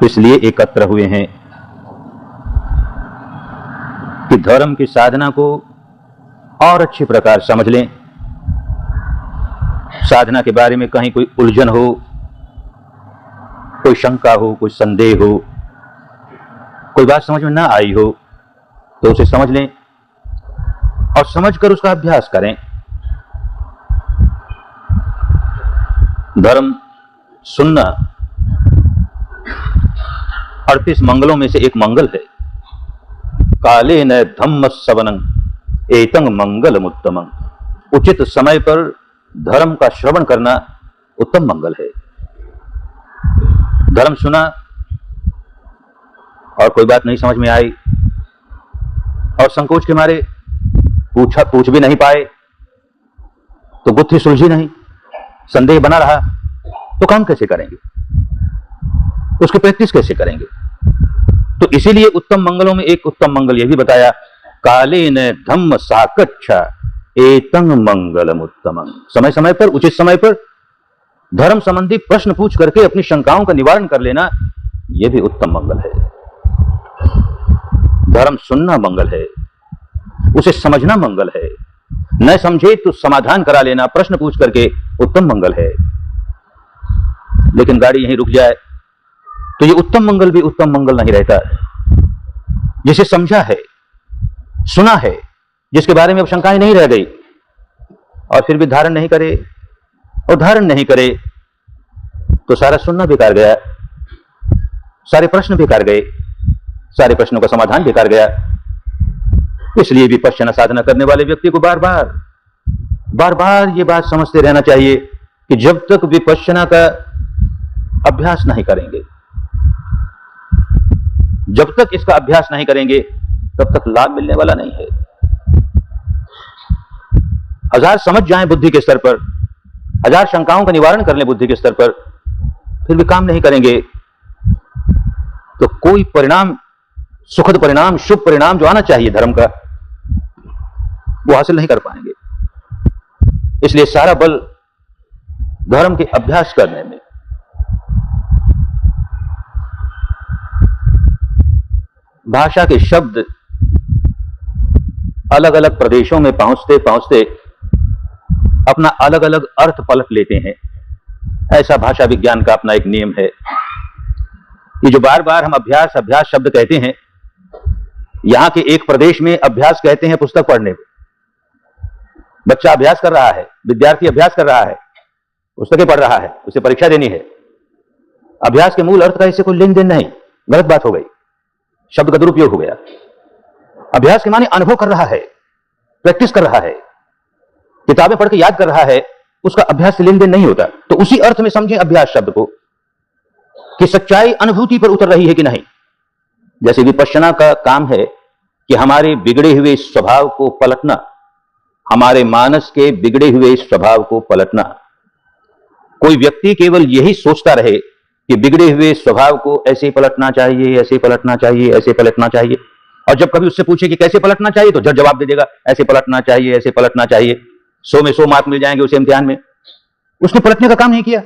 इसलिए एकत्र हुए हैं कि धर्म की साधना को और अच्छी प्रकार समझ लें। साधना के बारे में कहीं कोई उलझन हो, कोई शंका हो, कोई संदेह हो, कोई बात समझ में ना आई हो तो उसे समझ लें और समझकर उसका अभ्यास करें। धर्म सुनना 38 मंगलों में से एक मंगल है। काले न धम्म सवनं एतं मंगलम उत्तमं। उचित समय पर धर्म का श्रवण करना उत्तम मंगल है। धर्म सुना और कोई बात नहीं समझ में आई और संकोच के मारे पूछ भी नहीं पाए तो बुद्धि सुलझी नहीं, संदेह बना रहा, तो काम कैसे करेंगे, उसकी प्रैक्टिस कैसे करेंगे? तो इसीलिए उत्तम मंगलों में एक उत्तम मंगल यह भी बताया, कालेन धम्म साकच्छा एतं मंगलम उत्तमं। समय समय पर, उचित समय पर धर्म संबंधी प्रश्न पूछ करके अपनी शंकाओं का निवारण कर लेना, यह भी उत्तम मंगल है। धर्म सुनना मंगल है, उसे समझना मंगल है, न समझे तो समाधान करा लेना प्रश्न पूछ करके उत्तम मंगल है। लेकिन गाड़ी यहीं रुक जाए तो ये उत्तम मंगल भी उत्तम मंगल नहीं रहता। जिसे समझा है, सुना है, जिसके बारे में अब शंकाएं नहीं रह गई और फिर भी धारण नहीं करे और धारण नहीं करे तो सारा सुनना बेकार गया, सारे प्रश्न बेकार गए, सारे प्रश्नों का समाधान बेकार गया। इसलिए विपश्यना साधना करने वाले व्यक्ति को बार बार ये बात समझते रहना चाहिए कि जब तक विपश्यना का अभ्यास नहीं करेंगे, जब तक इसका अभ्यास नहीं करेंगे तब तक लाभ मिलने वाला नहीं है। हजार समझ जाएं बुद्धि के स्तर पर, हजार शंकाओं का निवारण कर लें बुद्धि के स्तर पर, फिर भी काम नहीं करेंगे तो कोई परिणाम, सुखद परिणाम, शुभ परिणाम जो आना चाहिए धर्म का, वो हासिल नहीं कर पाएंगे। इसलिए सारा बल धर्म के अभ्यास करने में। भाषा के शब्द अलग अलग प्रदेशों में पहुंचते पहुंचते अपना अलग अलग अर्थ पलट लेते हैं। ऐसा भाषा विज्ञान का अपना एक नियम है। ये जो बार बार हम अभ्यास अभ्यास शब्द कहते हैं, यहां के एक प्रदेश में अभ्यास कहते हैं पुस्तक पढ़ने को। बच्चा अभ्यास कर रहा है, विद्यार्थी अभ्यास कर रहा है, पुस्तकें पढ़ रहा है, उसे परीक्षा देनी है। अभ्यास के मूल अर्थ का इससे कोई लेन देन नहीं, गलत बात हो गई, शब्द का दुरुपयोग हो गया। अभ्यास के माने अनुभव कर रहा है, प्रैक्टिस कर रहा है, किताबें पढ़ के याद कर रहा है, उसका अभ्यास से लेन देन नहीं होता। तो उसी अर्थ में समझें अभ्यास शब्द को कि सच्चाई अनुभूति पर उतर रही है कि नहीं। जैसे विपश्यना का काम है कि हमारे बिगड़े हुए स्वभाव को पलटना, हमारे मानस के बिगड़े हुए स्वभाव को पलटना। कोई व्यक्ति केवल यही सोचता रहे कि बिगड़े हुए स्वभाव को ऐसे पलटना चाहिए, ऐसे पलटना चाहिए, ऐसे पलटना चाहिए, और जब कभी उससे पूछे कि कैसे पलटना चाहिए तो झट जवाब दे देगा, ऐसे पलटना चाहिए, ऐसे पलटना चाहिए। 100 में 100 मार्क मिल जाएंगे उसे इम्तिहान में। उसने पलटने का काम नहीं किया,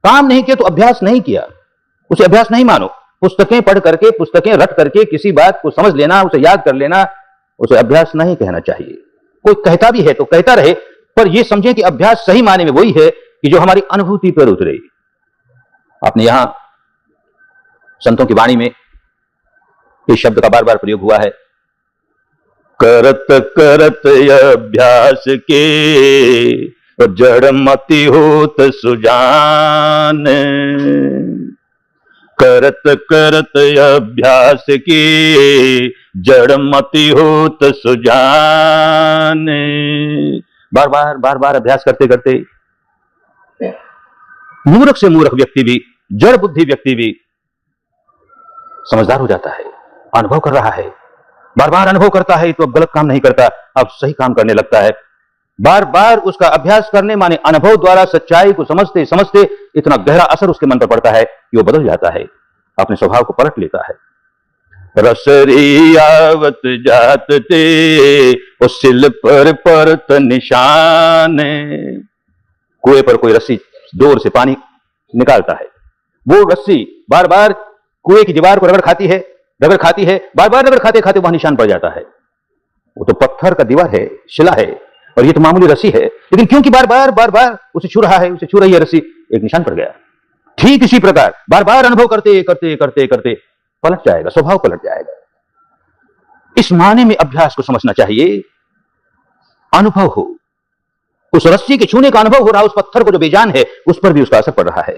काम नहीं किया तो अभ्यास नहीं किया, उसे अभ्यास नहीं मानो। पुस्तकें पढ़ करके, पुस्तकें रट करके किसी बात को समझ लेना, उसे याद कर लेना, उसे अभ्यास नहीं कहना चाहिए। कोई कहता भी है तो कहता रहे, पर यह समझे कि अभ्यास सही माने में वही है कि जो हमारी अनुभूति पर उतरे। आपने यहां संतों की वाणी में इस शब्द का बार बार प्रयोग हुआ है, करत करत अभ्यास के जड़ मति होत सुजान। करत करत अभ्यास की जड़ मति होत सुजान। बार बार अभ्यास करते करते मूर्ख से मूर्ख व्यक्ति भी, जड़ बुद्धि व्यक्ति भी समझदार हो जाता है, अनुभव कर रहा है। बार बार अनुभव करता है तो अब गलत काम नहीं करता, अब सही काम करने लगता है। बार बार उसका अभ्यास करने माने अनुभव द्वारा सच्चाई को समझते समझते इतना गहरा असर उसके मन पर पड़ता है कि वो बदल जाता है, अपने स्वभाव को पलट लेता है। रसरी आवत जात ते ओ सिल पर परत निशान। कुएं पर कोई रस्सी जोर से पानी निकालता है, वो रस्सी बार बार कुएं की दीवार को रगड़ खाती है, बार बार रगड़ खाते खाते वहां निशान पड़ जाता है। वो तो पत्थर का दीवार है, शिला है, और ये तो मामूली रस्सी है, लेकिन क्योंकि बार बार उसे छू रहा है, उसे छू रही है रस्सी, एक निशान पड़ गया। ठीक इसी प्रकार बार बार अनुभव करते करते करते करते पलट जाएगा, स्वभाव पलट जाएगा। इस माने में अभ्यास को समझना चाहिए। अनुभव हो, उस रस्सी के छूने का अनुभव हो रहा, उस पत्थर को जो बेजान है उस पर भी उसका असर पड़ रहा है।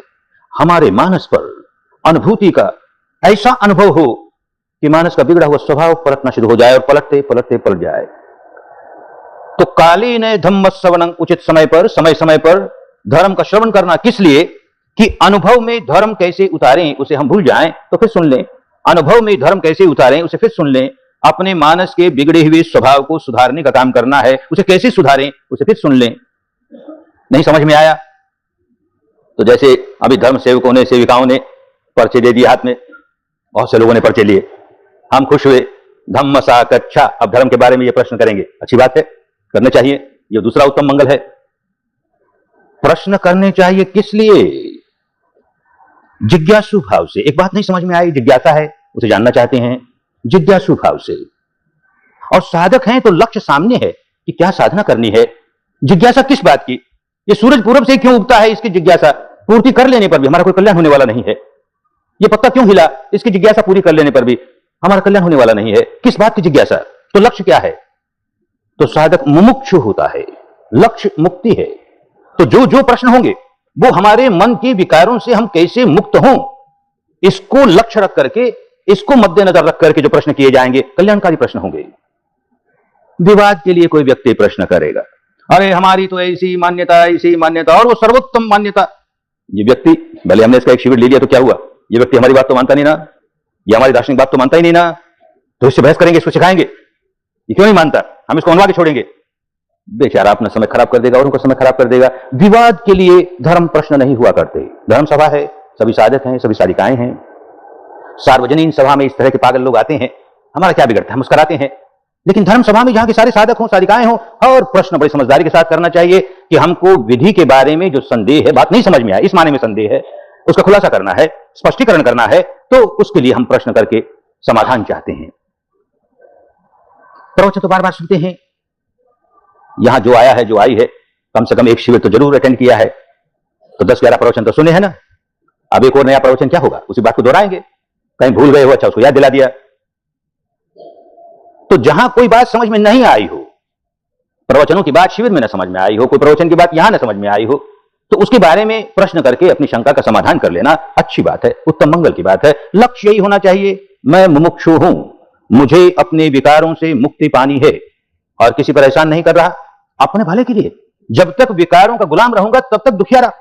हमारे मानस पर अनुभूति का ऐसा अनुभव हो कि मानस का बिगड़ा हुआ स्वभाव पलटना शुरू हो जाए और पलटते पलटते पलट जाए। तो कालीन धम्म श्रवणं, उचित समय पर धर्म का श्रवण करना। किस लिए? कि अनुभव में धर्म कैसे उतारें उसे हम भूल जाएं तो फिर सुन लें, अनुभव में धर्म कैसे उतारें उसे फिर सुन लें। अपने मानस के बिगड़े हुए स्वभाव को सुधारने का काम करना है, उसे कैसे सुधारें उसे फिर सुन लें। नहीं समझ में आया तो जैसे अभी धर्म सेवकों ने, सेविकाओं ने पर्चे दे दिए हाथ में, बहुत से लोगों ने पर्चे लिए, हम खुश हुए, धम्म सा कच्छा। अब धर्म के बारे में ये प्रश्न करेंगे, अच्छी बात है, करने चाहिए, ये दूसरा उत्तम मंगल है। प्रश्न करने चाहिए किस लिए? जिज्ञासु भाव से। एक बात नहीं समझ में आई, जिज्ञासा है, उसे जानना चाहते हैं, जिज्ञासु भाव से। और साधक हैं तो लक्ष्य सामने है कि क्या साधना करनी है। जिज्ञासा किस बात की? ये सूरज पूरब से क्यों उगता है, इसकी जिज्ञासा पूर्ति कर लेने पर भी हमारा कोई कल्याण होने वाला नहीं है। ये पत्ता क्यों हिला, इसकी जिज्ञासा पूरी कर लेने पर भी हमारा कल्याण होने वाला नहीं है। किस बात की जिज्ञासा? तो लक्ष्य क्या है? तो साधक मुमुक्षु होता है, लक्ष्य मुक्ति है। तो जो जो प्रश्न होंगे वो हमारे मन के विकारों से हम कैसे मुक्त हों, इसको लक्ष्य रख करके, इसको मद्देनजर रख करके जो प्रश्न किए जाएंगे कल्याणकारी प्रश्न होंगे। विवाद के लिए कोई व्यक्ति प्रश्न करेगा, अरे हमारी तो ऐसी मान्यता और वो सर्वोत्तम मान्यता। ये व्यक्ति, भले हमने इसका एक शिविर ले लिया तो क्या हुआ, ये व्यक्ति हमारी बात तो मानता नहीं ना, ये हमारी दार्शनिक बात तो मानता ही नहीं ना, तो इससे बहस करेंगे, इसको सिखाएंगे, ये क्यों नहीं मानता, हम इसको मनवा के छोड़ेंगे। बेचारा अपना समय खराब कर देगा और उनका समय खराब कर देगा। विवाद के लिए धर्म प्रश्न नहीं हुआ करते। धर्म सभा है, सभी साधक हैं, सभी साधिकाएं हैं। सार्वजनीन सभा में इस तरह के पागल लोग आते हैं, हमारा क्या बिगड़ता है, हम मुस्कुराते हैं। लेकिन धर्म सभा में जहां के सारे साधक हों, साधिकाएं हों, और प्रश्न बड़ी समझदारी के साथ करना चाहिए कि हमको विधि के बारे में जो संदेह है, बात नहीं समझ में आए, इस माने में संदेह है, उसका खुलासा करना है, स्पष्टीकरण करना है, तो उसके लिए हम प्रश्न करके समाधान चाहते हैं। प्रवचन तो बार बार सुनते हैं, यहां जो आया है, जो आई है, कम से कम एक शिविर तो जरूर अटेंड किया है, तो 10-11 प्रवचन तो सुने हैं ना। अब एक और नया प्रवचन क्या होगा, उसी बात को दोहराएंगे, कहीं भूल गए हो, अच्छा उसको याद दिला दिया। तो जहां कोई बात समझ में नहीं आई हो, प्रवचनों की बात शिविर में न समझ में आई हो, कोई प्रवचन की बात यहां न समझ में आई हो, तो उसके बारे में प्रश्न करके अपनी शंका का समाधान कर लेना अच्छी बात है, उत्तम मंगल की बात है। लक्ष्य यही होना चाहिए, मैं मुमुक्षु हूं, मुझे अपने विकारों से मुक्ति पानी है और किसी पर एहसान नहीं कर रहा, अपने भले के लिए। जब तक विकारों का गुलाम रहूंगा तब तक दुखियारा।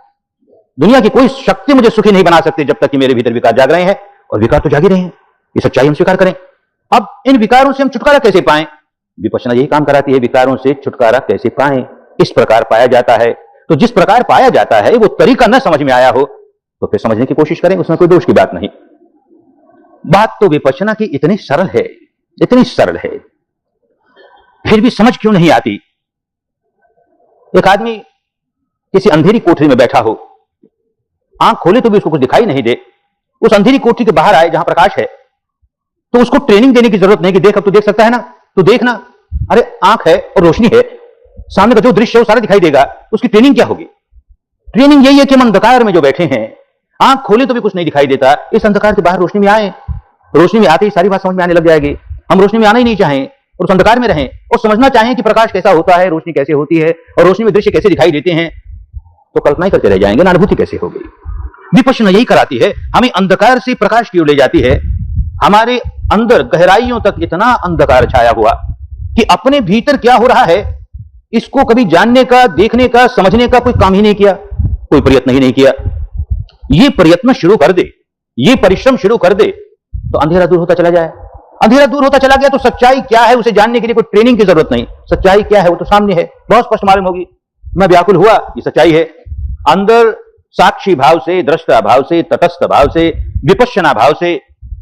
दुनिया की कोई शक्ति मुझे सुखी नहीं बना सकती जब तक कि मेरे भीतर विकार जाग रहे हैं, और विकार तो जागी रहे हैं, ये सच्चाई हम स्वीकार करें। अब इन विकारों से हम छुटकारा कैसे पाएं? विपश्यना यही काम कराती है, विकारों से छुटकारा कैसे पाएं, इस प्रकार पाया जाता है। तो जिस प्रकार पाया जाता है वो तरीका न समझ में आया हो तो फिर समझने की कोशिश करें, उसमें कोई दोष की बात नहीं। बात तो विपश्यना की इतनी सरल है, इतनी सरल है, फिर भी समझ क्यों नहीं आती। एक आदमी किसी अंधेरी कोठरी में बैठा हो, आंख खोले तो भी उसको कुछ दिखाई नहीं दे, उस अंधेरी कोठरी के बाहर आए जहां प्रकाश है, तो उसको ट्रेनिंग देने की जरूरत नहीं कि देख, अब तो देख सकता है ना, तो देखना, अरे आंख है और रोशनी है, सामने का जो दृश्य है वो सारा दिखाई देगा। उसकी ट्रेनिंग क्या होगी? ट्रेनिंग यही है कि हम अंधकार में जो बैठे हैं, आंख खोले तो भी कुछ नहीं दिखाई देता, इस अंधकार के बाहर रोशनी में आए, रोशनी में आते ही सारी बात समझ में आने लग जाएगी। हम रोशनी में आना ही नहीं चाहें और उस अंधकार में रहें और समझना चाहें कि प्रकाश कैसा होता है, रोशनी कैसे होती है और रोशनी में दृश्य कैसे दिखाई देते हैं, तो कल्पना ही करते रह जाएंगे ना, अनुभूति कैसे होगी। विपश्यना यही कराती है, हमें अंधकार से प्रकाश की ओर ले जाती है। हमारे अंदर गहराइयों तक इतना अंधकार छाया हुआ कि अपने भीतर क्या हो रहा है इसको कभी जानने का, देखने का, समझने का कोई काम ही नहीं किया, कोई प्रयत्न ही नहीं किया। ये प्रयत्न शुरू कर दे, ये परिश्रम शुरू कर दे तो अंधेरा दूर होता चला जाए। अंधेरा दूर होता चला गया तो सच्चाई क्या है उसे जानने के लिए कोई ट्रेनिंग की जरूरत नहीं, सच्चाई क्या है वो तो सामने है, बहुत स्पष्ट मालूम होगी। मैं व्याकुल हुआ, ये सच्चाई है। अंदर साक्षी भाव से, दृष्टा भाव से, तटस्थ भाव से, विपश्यना भाव से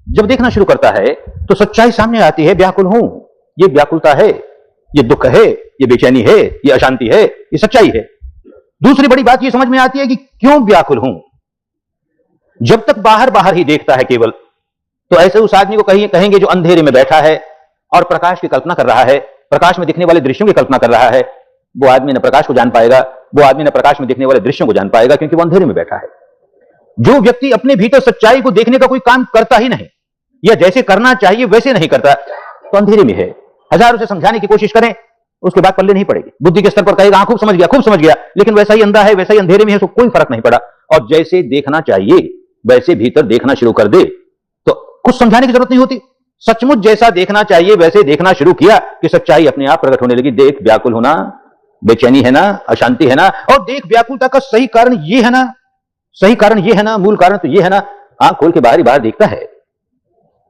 जब देखना शुरू करता है तो सच्चाई सामने आती है। व्याकुल हूं, ये व्याकुलता है, ये दुख है, ये बेचैनी है, ये अशांति है, ये सच्चाई है। दूसरी बड़ी बात ये समझ में आती है कि क्यों व्याकुल हूं। जब तक बाहर बाहर ही देखता है केवल, तो ऐसे उस आदमी को कहेंगे जो अंधेरे में बैठा है और प्रकाश की कल्पना कर रहा है, प्रकाश में दिखने वाले दृश्यों की कल्पना कर रहा है। वो आदमी न प्रकाश को जान पाएगा, वो आदमी न प्रकाश में दिखने वाले दृश्यों को जान पाएगा, क्योंकि वो अंधेरे में बैठा है। जो व्यक्ति अपने भीतर सच्चाई को देखने का कोई काम करता ही नहीं, या जैसे करना चाहिए वैसे नहीं करता, तो अंधेरे में है। हजार उसे समझाने की कोशिश करें, उसके बाद पल्ले नहीं पड़ेगी। बुद्धि के स्तर पर कहेगा हाँ खूब समझ गया, लेकिन वैसा ही अंधा है, वैसा ही अंधेरे में है, उसको कोई फर्क नहीं पड़ा। और जैसे देखना चाहिए वैसे भीतर देखना शुरू कर दे तो कुछ समझाने की जरूरत नहीं होती। सचमुच जैसा देखना चाहिए वैसे देखना शुरू किया कि सच्चाई अपने आप प्रकट होने लगी। देख व्याकुल होना, बेचैनी है ना, अशांति है ना, और देख व्याकुलता का सही कारण ये है ना, सही कारण ये है ना, मूल कारण तो ये है ना। आंख खोल के बाहर ही बाहर देखता है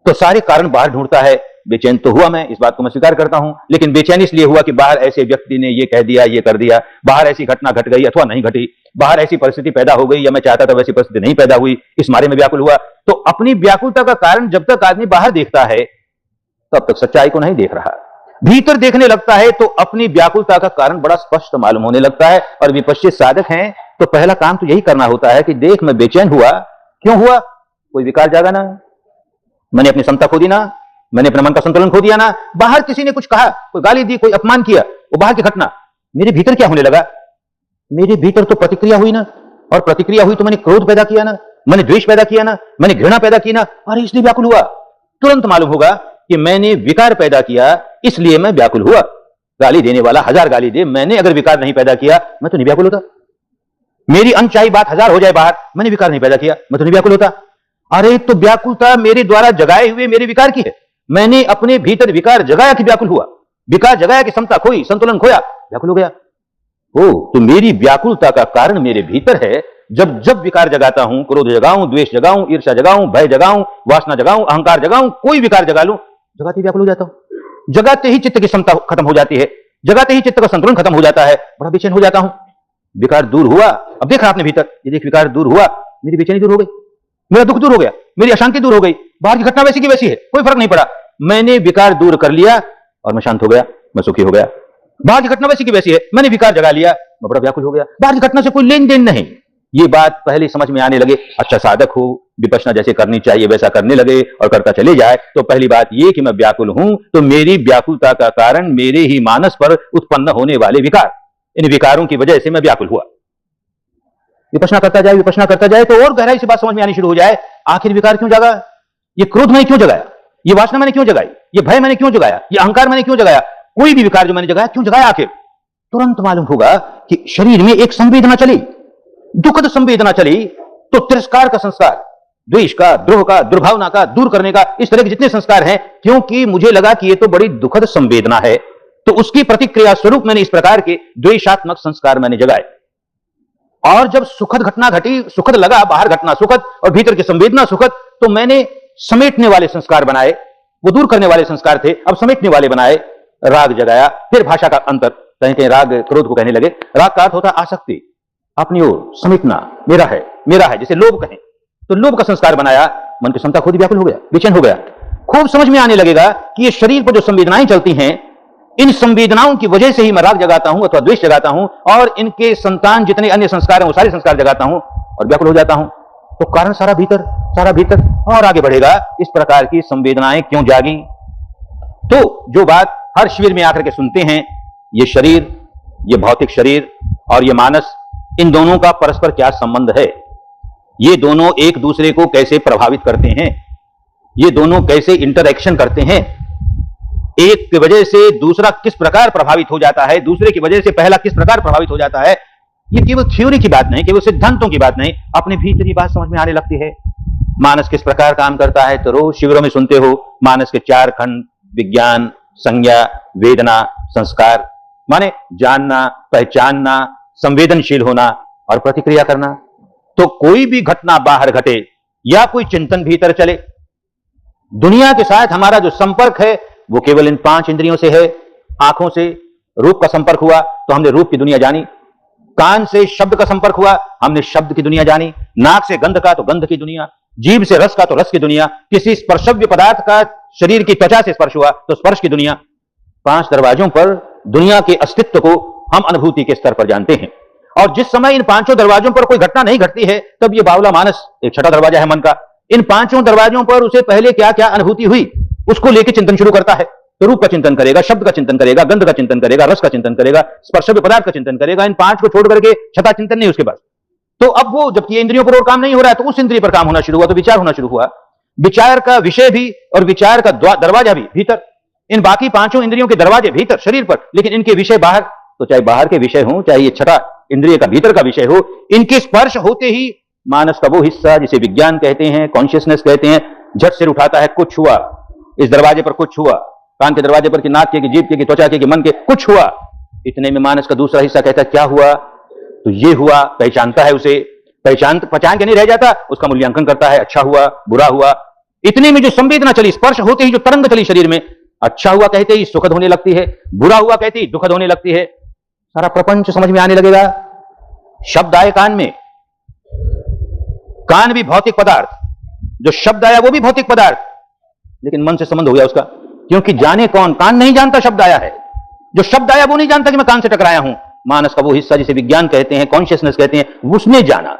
तो सारे कारण बाहर ढूंढता है। बेचैन तो हुआ मैं, इस बात को मैं स्वीकार करता हूं, लेकिन बेचैन इसलिए हुआ कि बाहर ऐसे व्यक्ति ने ये कह दिया, ये कर दिया, बाहर ऐसी घटना घट गई अथवा नहीं घटी, बाहर ऐसी परिस्थिति पैदा हो गई या मैं चाहता था वैसी परिस्थिति नहीं पैदा हुई, इस मारे में व्याकुल हुआ। तो अपनी व्याकुलता का कारण जब तक आदमी बाहर देखता है तब तक सच्चाई को नहीं देख रहा। भीतर देखने लगता है तो अपनी व्याकुलता का कारण बड़ा स्पष्ट मालूम होने लगता है। और विपश्चित साधक हैं तो पहला काम तो यही करना होता है कि देख मैं बेचैन हुआ, क्यों हुआ? कोई विकार जागा ना, मैंने अपनी क्षमता खो दी ना, मैंने अपने मन का संतुलन खो दिया ना, बाहर किसी ने कुछ कहा, कोई गाली दी, कोई अपमान किया, वो बाहर की घटना, मेरे भीतर क्या होने लगा? मेरे भीतर तो प्रतिक्रिया हुई ना, और प्रतिक्रिया हुई तो मैंने क्रोध पैदा किया ना, मैंने द्वेष पैदा किया ना, मैंने घृणा पैदा की ना, अरे इसलिए व्याकुल हुआ। तुरंत मालूम होगा कि मैंने विकार पैदा किया इसलिए मैं व्याकुल हुआ। गाली देने वाला 1000 गाली दे, मैंने अगर विकार नहीं पैदा किया मैं तो नहीं व्याकुल होता। मेरी अनचाही बात 1000 हो जाए बाहर, मैंने विकार नहीं पैदा किया, मैं तो नहीं व्याकुल होता। अरे तो व्याकुलता मेरे द्वारा जगाए हुए मेरे विकार की है, मैंने अपने भीतर विकार जगाया कि व्याकुल हुआ, विकार जगाया कि समता खोई, संतुलन खोया, व्याकुल हो गया। ओ तो मेरी व्याकुलता का कारण मेरे भीतर है। जब जब विकार जगाता हूं, क्रोध जगाऊं, द्वेष जगाऊं, ईर्ष्या जगाऊं, भय जगाऊं, वासना जगाऊं, अहंकार जगाऊं, कोई विकार जगा लूं, जगाते ही व्याकुल हो जाता हूं। जगाते ही चित्त की समता खत्म हो जाती है, जगाते ही चित्त का संतुलन खत्म हो जाता है, बड़ा बेचैन हो जाता हूं। विकार दूर हुआ, अब देख रहा आपने भीतर, ये देख विकार दूर हुआ, मेरी बेचैनी दूर हो गई, मेरा दुख दूर हो गया, मेरी अशांति दूर हो गई, बाहर की घटना वैसी की वैसी है, कोई फर्क नहीं पड़ा, मैंने विकार दूर कर लिया और मैं शांत हो गया, मैं सुखी हो गया। बाहर की घटना वैसी की वैसी है, मैंने विकार जगा लिया, मैं बड़ा व्याकुल हो गया, बाहर की घटना से कोई लेन देन नहीं। ये बात पहले समझ में आने लगे, अच्छा साधक हो, विपश्यना जैसे करनी चाहिए वैसा करने लगे और करता चले जाए, तो पहली बात ये कि मैं व्याकुल हूं, तो मेरी व्याकुलता का कारण मेरे ही मानस पर उत्पन्न होने वाले विकार, इन विकारों की वजह से मैं व्याकुल हुआ। विपश्यना करता जाए तो और गहराई से बात समझ में आनी शुरू हो जाए, आखिर विकार क्यों जगा? ये क्रोध मैंने क्यों जगाया, ये वासना मैंने क्यों जगाई, ये भय मैंने क्यों जगाया, ये अहंकार मैंने क्यों जगाया, कोई भी विकार जो मैंने जगाया क्यों जगाया आखिर? तुरंत मालूम होगा कि शरीर में एक संवेदना चली, दुखद संवेदना चली, तो तिरस्कार का संस्कार, द्वेष का, द्रोह का, दुर्भावना का, दूर करने का, इस तरह के जितने संस्कार हैं, क्योंकि मुझे लगा कि ये तो बड़ी दुखद संवेदना है, तो उसकी प्रतिक्रिया स्वरूप मैंने इस प्रकार के द्वेषात्मक संस्कार मैंने जगाए। और जब सुखद घटना घटी, सुखद लगा, बाहर घटना सुखद और भीतर की संवेदना सुखद, तो मैंने समेटने वाले संस्कार बनाए, वो दूर करने वाले संस्कार थे, अब समेटने वाले बनाए, राग जगाया। फिर भाषा का अंतर, कहीं कहीं राग क्रोध को कहने लगे, राग का अर्थ होता आसक्ति, अपनी ओर समेटना, मेरा है, जैसे लोभ कहें, तो लोभ का संस्कार बनाया, मन की क्षमता खुद व्याकुल हो गया, बेचैन हो गया। खूब समझ में आने लगेगा कि ये शरीर पर जो संवेदनाएं चलती हैं, इन संवेदनाओं की वजह से ही मैं राग जगाता हूं अथवा द्वेष जगाता हूं, और इनके संतान जितने अन्य संस्कार हैं वो सारे संस्कार जगाता हूं और व्याकुल हो जाता हूं। तो कारण सारा भीतर और आगे बढ़ेगा, इस प्रकार की संवेदनाएं क्यों जागी? तो जो बात हर शिविर में आकर के सुनते हैं, ये शरीर, ये भौतिक शरीर और ये मानस, इन दोनों का परस्पर क्या संबंध है, ये दोनों एक दूसरे को कैसे प्रभावित करते हैं, ये दोनों कैसे इंटरैक्शन करते हैं, एक की वजह से दूसरा किस प्रकार प्रभावित हो जाता है, दूसरे की वजह से पहला किस प्रकार प्रभावित हो जाता है। ये केवल थ्योरी की बात नहीं, केवल सिद्धांतों की बात नहीं, अपने भीतर ये बात समझ में आने लगती है। मानस किस प्रकार काम करता है, तो रोज शिविरों में सुनते हो, मानस के 4 खंड, विज्ञान, संज्ञा, वेदना, संस्कार, माने जानना, पहचानना, संवेदनशील होना और प्रतिक्रिया करना। तो कोई भी घटना बाहर घटे या कोई चिंतन भीतर चले, दुनिया के साथ हमारा जो संपर्क है वो केवल इन 5 इंद्रियों से है। आंखों से रूप का संपर्क हुआ तो हमने रूप की दुनिया जानी, कान से शब्द का संपर्क हुआ, हमने शब्द की दुनिया जानी, नाक से गंध का तो गंध की दुनिया, जीभ से रस का तो रस की दुनिया, किसी स्पर्शव्य पदार्थ का शरीर की त्वचा से स्पर्श हुआ तो स्पर्श की दुनिया। 5 दरवाजों पर दुनिया के अस्तित्व को हम अनुभूति के स्तर पर जानते हैं। और जिस समय इन 5 दरवाजों पर कोई घटना नहीं घटती है, तब ये बावला मानस, एक छठा दरवाजा है मन का, इन पांचों दरवाजों पर उसे पहले क्या क्या अनुभूति हुई उसको लेकर चिंतन शुरू करता है। तो रूप का चिंतन करेगा, शब्द का चिंतन करेगा, गंध का चिंतन करेगा, रस का चिंतन करेगा, स्पर्शव्य पदार्थ का चिंतन करेगा। इन पांच को छोड़ करके छठा चिंतन नहीं उसके पास। तो अब वो जबकि इंद्रियों पर और काम नहीं हो रहा है, तो उस इंद्रिय पर काम होना शुरू हुआ, तो विचार होना शुरू हुआ। विचार का विषय भी और विचार का दरवाजा भी भीतर। इन बाकी पांचों इंद्रियों के दरवाजे भीतर शरीर पर, लेकिन इनके विषय बाहर। तो चाहे बाहर के विषय हो, चाहे ये छठा इंद्रिय का भीतर का विषय हो, इनके स्पर्श होते ही मानस का वो हिस्सा जिसे विज्ञान कहते हैं, कॉन्शियसनेस कहते हैं, झट सिर उठाता है, कुछ हुआ, इस दरवाजे पर कुछ हुआ, कान के दरवाजे पर, कि नाक के, कि जीभ के, कि त्वचा के, कि मन के, कुछ हुआ। इतने में मानस का दूसरा हिस्सा कहता है क्या हुआ, तो ये हुआ, पहचानता है उसे, पहचान के नहीं रह जाता, उसका मूल्यांकन करता है, अच्छा हुआ, बुरा हुआ। इतने में जो संवेदना चली, स्पर्श होते ही जो तरंग चली शरीर में, अच्छा हुआ कहते ही सुखद होने लगती है, बुरा हुआ कहते ही दुखद होने लगती है, सारा प्रपंच समझ में आने लगेगा। शब्द आए कान में, कान भी भौतिक पदार्थ, जो शब्द आया वो भी भौतिक पदार्थ, लेकिन मन से संबंध हो गया उसका, क्योंकि जाने कौन, कान नहीं जानता शब्द आया है, जो शब्द आया वो नहीं जानता कि मैं कान से टकराया हूं। मानस का वो हिस्सा जिसे विज्ञान कहते हैं, कॉन्शियसनेस कहते हैं, उसने जाना।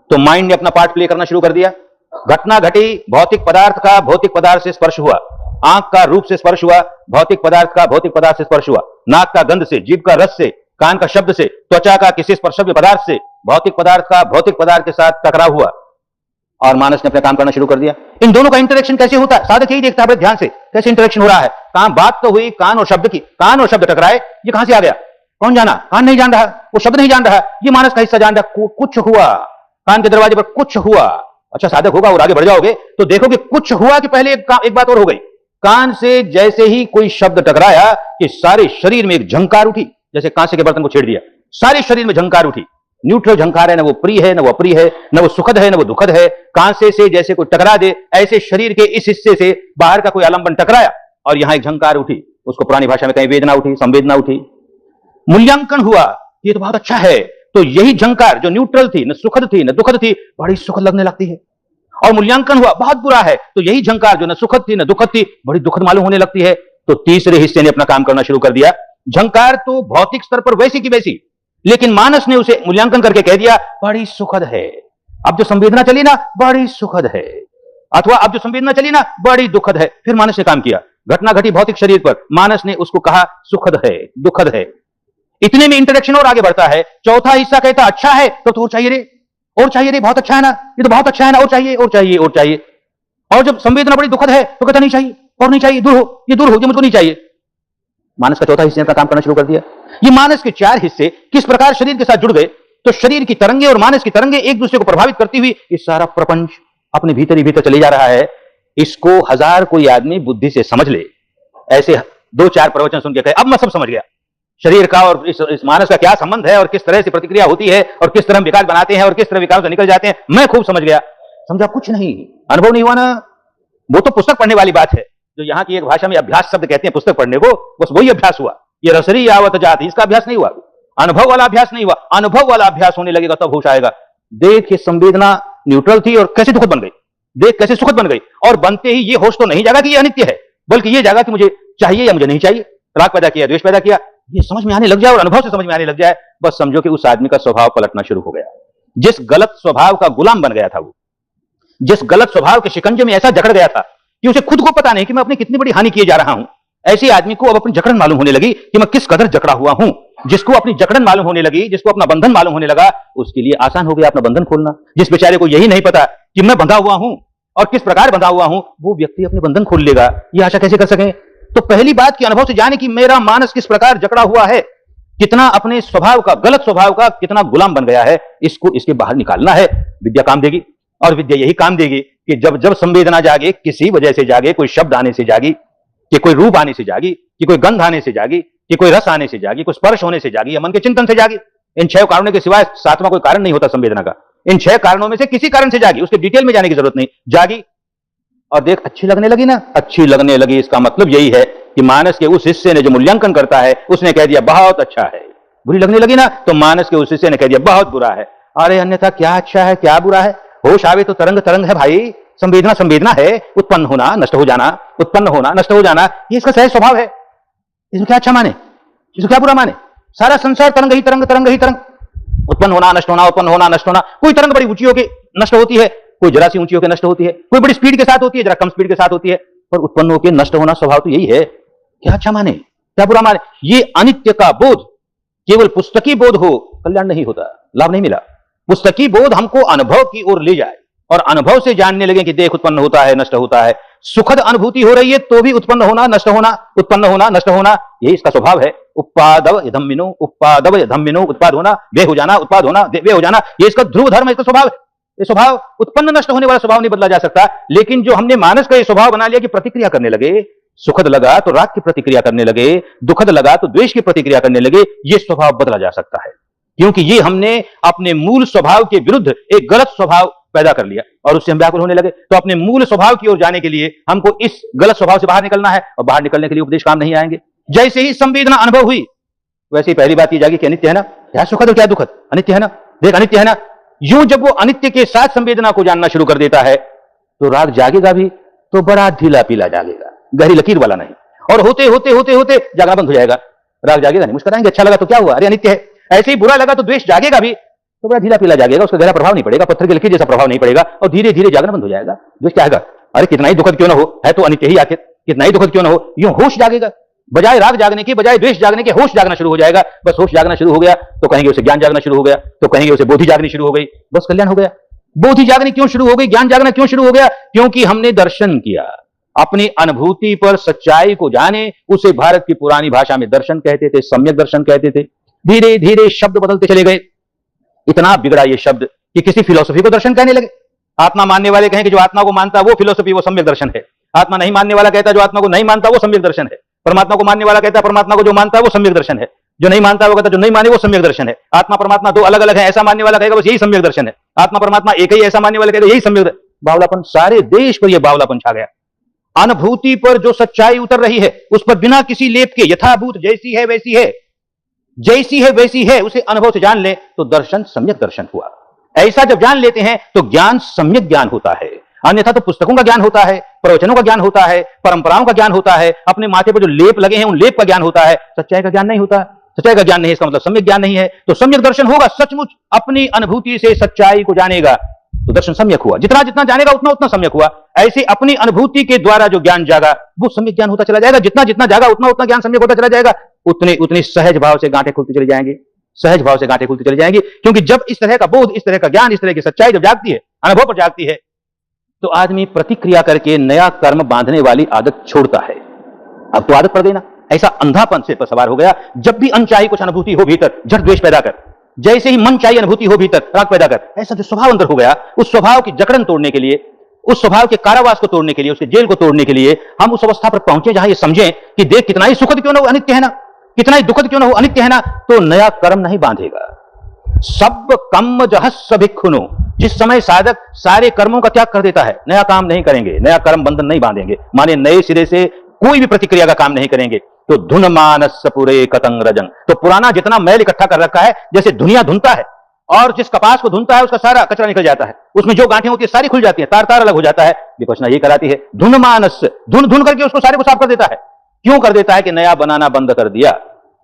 तो माइंड ने अपना पार्ट प्ले करना शुरू कर दिया। घटना घटी, भौतिक पदार्थ का भौतिक पदार्थ से स्पर्श हुआ, आंख का रूप से स्पर्श हुआ, भौतिक पदार्थ का भौतिक पदार्थ से स्पर्श हुआ, नाक का गंध से, जीभ का रस से, कान का शब्द से, त्वचा का किसी स्पर्शव्य पदार्थ से, भौतिक पदार्थ का भौतिक पदार्थ के साथ टकराव हुआ, और मानस ने अपना काम करना शुरू कर दिया। इन दोनों का इंटरेक्शन कैसे होता है, साधक यही देखता है ध्यान से, कैसे इंटरेक्शन हो रहा है। कहां बात तो हुई कान और शब्द की, कान और शब्द टकराए, ये कहां से आ गया, कौन जाना, कान नहीं जान रहा, वो शब्द नहीं जान रहा, ये मानस का हिस्सा जान रहा, कुछ हुआ, कान के दरवाजे पर कुछ हुआ। अच्छा साधक होगा और आगे बढ़ जाओगे तो देखोगे कुछ हुआ कि पहले एक बात और हो गई। कान से जैसे ही कोई शब्द टकराया कि सारे शरीर में एक झंकार उठी, जैसे कांसे के बर्तन को छेड़ दिया, सारे शरीर में झंकार उठी। न्यूट्रल झंकार है, ना वो प्रिय है, ना वो अप्रिय है, ना वो सुखद है, ना वो दुखद है। कांसे से जैसे कोई टकरा दे, ऐसे शरीर के इस हिस्से से बाहर का कोई आलंबन टकराया और यहां एक झंकार उठी, उसको पुरानी भाषा में कहीं वेदना उठी, संवेदना उठी। मूल्यांकन हुआ, ये तो बहुत अच्छा है, तो यही झंकार जो न्यूट्रल थी, न सुखद थी न दुखद थी, बड़ी सुखद लगने लगती है। और मूल्यांकन हुआ, बहुत बुरा है, तो यही झंकार जो न सुखद थी न दुखद थी, बड़ी दुखद मालूम होने लगती है। तो तीसरे हिस्से ने अपना काम करना शुरू कर दिया। झंकार तो भौतिक स्तर पर वैसी की वैसी, लेकिन मानस ने उसे मूल्यांकन करके कह दिया बड़ी सुखद है। अब जो संवेदना चली ना, बड़ी सुखद है, अथवा अब जो संवेदना चली ना, बड़ी दुखद है। फिर मानस ने काम किया, घटना घटी भौतिक शरीर पर, मानस ने उसको कहा सुखद है, दुखद है। इतने में इंटरेक्शन और आगे बढ़ता है। चौथा हिस्सा कहता अच्छा है, तो और चाहिए रे, और चाहिए रे, बहुत अच्छा है ना, ये तो बहुत अच्छा है ना, और चाहिए और चाहिए और चाहिए। और जब संवेदना बड़ी दुखद है तो कहता नहीं चाहिए और नहीं चाहिए, दूर हो, ये दूर हो, ये मुझको नहीं चाहिए। मानस का चौथा हिस्से का काम करना शुरू कर दिया। ये मानस के चार हिस्से किस प्रकार शरीर के साथ जुड़ गए, तो शरीर की तरंगे और मानस की तरंगे एक दूसरे को प्रभावित करती हुई ये सारा प्रपंच अपने भीतर ही भीतर चले जा रहा है। इसको हजार कोई आदमी बुद्धि से समझ ले, ऐसे दो चार प्रवचन सुन के कहे अब मैं सब समझ गया, शरीर का और इस मानस का क्या संबंध है और किस तरह से प्रतिक्रिया होती है और किस तरह विकार बनाते हैं और किस तरह विकार से निकल जाते हैं, मैं खूब समझ गया। समझा कुछ नहीं, अनुभव नहीं हुआ ना। वो तो पुस्तक पढ़ने वाली बात है, जो यहाँ की एक भाषा में अभ्यास शब्द कहते हैं पुस्तक पढ़ने को, बस वही अभ्यास हुआ। ये रसरी आवत जाति, इसका अभ्यास नहीं हुआ, अनुभव वाला अभ्यास नहीं हुआ। अनुभव वाला अभ्यास होने लगेगा तब होश आएगा। देख ये संवेदना न्यूट्रल थी और कैसे दुखद बन गई, देख कैसे सुखद बन गई, और बनते ही ये होश तो नहीं जागा कि ये अनित्य है, बल्कि ये जागा कि मुझे चाहिए या मुझे नहीं चाहिए। राग पैदा किया, द्वेष पैदा किया, ये समझ में आने लग जाए और अनुभव से समझ में आने लग जाए, बस समझो कि उस आदमी का स्वभाव पलटना शुरू हो गया। जिस गलत स्वभाव का गुलाम बन गया था, वो जिस गलत स्वभाव के शिकंजे में ऐसा जकड़ गया था कि उसे खुद को पता नहीं कि मैं अपनी कितनी बड़ी हानि किए जा रहा हूं, ऐसे आदमी को अब अपनी जकड़न मालूम होने लगी कि मैं किस कदर जकड़ा हुआ हूं। जिसको अपनी जकड़न मालूम होने लगी, जिसको अपना बंधन मालूम होने लगा, उसके लिए आसान हो गया अपना बंधन खोलना। जिस बेचारे को यही नहीं पता कि मैं बंधा हुआ हूं और किस प्रकार बंधा हुआ हूं, वो व्यक्ति अपने बंधन खोल लेगा। ये आशा कैसे कर सके? तो पहली बात कि अनुभव से जाने कि मेरा मानस किस प्रकार जकड़ा हुआ है, कितना अपने स्वभाव का, गलत स्वभाव का कितना गुलाम बन गया है, इसको इसके बाहर निकालना है। विद्या काम देगी, और विद्या यही काम देगी कि जब जब संवेदना जागे, किसी वजह से जागे, कोई शब्द आने से जागी, कि कोई रूप आने से जागी, कि कोई गंध आने से जागी, कि कोई रस आने से जागी, कोई स्पर्श होने से जागी, या मन के चिंतन से जागी। इन 6 कारणों के सिवाय 7वां कोई कारण नहीं होता संवेदना का। इन 6 कारणों में से किसी कारण से जागी, उसके डिटेल में जाने की जरूरत नहीं, जागी और देख अच्छी लगने लगी ना, अच्छी लगने लगी। इसका मतलब यही है कि मानस के उस हिस्से ने जो मूल्यांकन करता है, उसने कह दिया बहुत अच्छा है। बुरी लगने लगी ना, तो मानस के उस हिस्से ने कह दिया बहुत बुरा है। अरे अन्यथा क्या अच्छा है क्या बुरा है? होश आवे तो तरंग तरंग है भाई, संवेदना संवेदना है, उत्पन्न होना नष्ट हो जाना, उत्पन्न होना नष्ट हो जाना, ये इसका सहज स्वभाव है। इसमें क्या अच्छा माने, इसमें क्या बुरा माने? सारा संसार तरंग ही तरंग, तरंग ही तरंग, उत्पन्न होना नष्ट होना, उत्पन्न होना नष्ट होना। कोई तरंग बड़ी ऊंची होगी नष्ट होती है, कोई जरा सी ऊंची होकर नष्ट होती है, कोई बड़ी स्पीड के साथ होती है, जरा कम स्पीड के साथ होती है, पर उत्पन्न होकर नष्ट होना स्वभाव तो यही है। क्या अच्छा माने, क्या बुरा माने, ये अनित्य का बोध केवल पुस्तकी बोध हो कल्याण नहीं होता, लाभ नहीं मिला। पुस्तकी बोध हमको अनुभव की ओर ले जाए और अनुभव से जानने लगे कि देख उत्पन्न होता है, नष्ट होता है, सुखद अनुभूति हो रही है तो भी उत्पन्न होना, नष्ट होना, उत्पन्न होना, नष्ट होना, यही इसका स्वभाव है। उत्पादव धम्मिनो, उत्पादव धम्मिनो, उत्पाद होना, वे हो जाना, उत्पाद होना, वे हो जाना, ये इसका ध्रुव धर्म है, इसका स्वभाव है। ये स्वभाव उत्पन्न नष्ट होने वाला स्वभाव नहीं बदला जा सकता, लेकिन जो हमने मानस का ये स्वभाव बना लिया कि प्रतिक्रिया करने लगे, सुखद लगा तो राग की प्रतिक्रिया करने लगे, दुखद लगा तो द्वेष की प्रतिक्रिया करने लगे, ये स्वभाव बदला जा सकता है, क्योंकि ये हमने अपने मूल स्वभाव के विरुद्ध एक गलत स्वभाव पैदा कर लिया और उससे हम व्याकुल होने लगे। तो अपने मूल स्वभाव की ओर जाने के लिए हमको इस गलत स्वभाव से बाहर निकलना है, और बाहर निकलने के लिए उपदेश काम नहीं आएंगे। जैसे ही संवेदना अनुभव हुई वैसे ही पहली बात ये जागी कि अनित्य है ना, क्या सुखद और क्या दुखद, अनित्य है ना, देख अनित्य है ना। यूं जब वो अनित्य के साथ संवेदना को जानना शुरू कर देता है तो राग जागेगा भी, तो बड़ा ढीला पीला जागेगा, गहरी लकीर वाला नहीं, और होते होते होते होते जागना बंद हो जाएगा, राग जागेगा नहीं। मुस्कुराएंगे, अच्छा लगा तो क्या हुआ, अरे अनित्य है। ऐसे ही बुरा लगा तो द्वेष जागेगा भी, तो बड़ा ढीला पीला जागेगा, उसका गहरा प्रभाव नहीं पड़ेगा, पत्थर की लकीर जैसा प्रभाव नहीं पड़ेगा, और धीरे धीरे जागना बंद हो जाएगा। द्वेष क्या है, अरे कितना ही दुखद क्यों ना हो, है तो अनित्य ही आखिर, कितना ही दुखद क्यों ना हो, यूं होश जागेगा, बजाय राग जागने की, बजाय द्वेष जागने के होश जागना शुरू हो जाएगा। बस होश जागना शुरू हो गया तो कहेंगे उसे ज्ञान जागना शुरू हो गया, तो कहेंगे उसे बोधि जागनी शुरू हो गई, बस कल्याण हो गया। बोधि जागनी क्यों शुरू हो गई, ज्ञान जागना क्यों शुरू हो गया, क्योंकि हमने दर्शन किया, अपनी अनुभूति पर सच्चाई को जाने। उसे भारत की पुरानी भाषा में दर्शन कहते थे, सम्यक दर्शन कहते थे। धीरे धीरे शब्द बदलते चले गए, इतना बिगड़ा ये शब्द कि किसी फिलोसफी को दर्शन कहने लगे। आत्मा मानने वाले कहें कि जो आत्मा को मानता वो फिलोसफी, वो सम्यक दर्शन है। आत्मा नहीं मानने वाला कहता है जो आत्मा को नहीं मानता वो सम्यक दर्शन है। परमात्मा को मानने वाला कहता है परमात्मा को जो मानता है वो सम्यक दर्शन है। जो नहीं मानता वो कहता है जो नहीं माने वो सम्यक दर्शन है। आत्मा परमात्मा दो अलग अलग है ऐसा मानने वाला कहेगा बस यही सम्यक दर्शन है। आत्मा परमात्मा एक ही ऐसा मानने वाला कहता है यही सम्यक। बावलापन, सारे देश पर यह बावलापन छा गया। अनुभूति पर जो सच्चाई उतर रही है उस पर बिना किसी लेप के यथाभूत जैसी है वैसी है, जैसी है वैसी है, उसे अनुभव से जान ले तो दर्शन सम्यक दर्शन हुआ। ऐसा जब जान लेते हैं तो ज्ञान सम्यक ज्ञान होता है। अन्यथा तो पुस्तकों का ज्ञान होता है, प्रवचनों का ज्ञान होता है, परंपराओं का ज्ञान होता है, अपने माथे पर जो लेप लगे हैं उन लेप का ज्ञान होता है, सच्चाई का ज्ञान नहीं होता। सच्चाई का ज्ञान नहीं है इसका मतलब सम्यक ज्ञान नहीं है। तो सम्यक दर्शन होगा, सचमुच अपनी अनुभूति से सच्चाई को जानेगा तो दर्शन सम्यक हुआ। जितना जितना जानेगा उतना उतना सम्यक हुआ। ऐसे अपनी अनुभूति के द्वारा जो ज्ञान जागा वो सम्यक ज्ञान होता चला जाएगा। जितना जितना जागा उतना उतना ज्ञान सम्यक होता चला जाएगा। उतने उतनी सहज भाव से गांठें खुलती चली जाएंगी, सहज भाव से गांठें खुलती चली जाएंगी। क्योंकि जब इस तरह का बोध, इस तरह का ज्ञान, इस तरह की सच्चाई जब जागती है, अनुभव पर जागती है, तो आदमी प्रतिक्रिया करके नया कर्म बांधने वाली आदत छोड़ता है। अब तो आदत पड़ गई ना, ऐसा अंधापन से पर सवार हो गया। जब भी अनचाही कुछ अनुभूति हो भीतर, झट द्वेष पैदा कर। जैसे ही मन चाहिए अनुभूति हो भीतर, राग पैदा कर। ऐसा जो स्वभाव अंदर हो गया, उस स्वभाव की जकड़न तोड़ने के लिए, उस स्वभाव के कारावास को तोड़ने के लिए, उसके जेल को तोड़ने के लिए हम उस अवस्था पर पहुंचे जहां ये समझें कि देख कितना ही सुखद क्यों ना हो अनित्य है ना, कितना ही दुखद क्यों ना हो अनित्य है ना, तो नया कर्म नहीं बांधेगा। सब कम जहस्स भिक्खुनो, जिस समय साधक सारे कर्मों का त्याग कर देता है, नया काम नहीं करेंगे, नया कर्म बंधन नहीं बांधेंगे, माने नए सिरे से कोई भी प्रतिक्रिया का काम नहीं करेंगे, तो धुन मानस पुरे कतंग रजन, तो पुराना जितना मैल इकट्ठा कर रखा है, जैसे धुनिया धुनता है और जिस कपास को धुनता है उसका सारा कचरा निकल जाता है, उसमें जो गांठें होती है सारी खुल जाती है, तार तार अलग हो जाता है। विपश्यना ये कराती है, धुन मानस, धुन धुन करके उसको सारे को साफ कर देता है। क्यों कर देता है कि नया बनाना बंद कर दिया।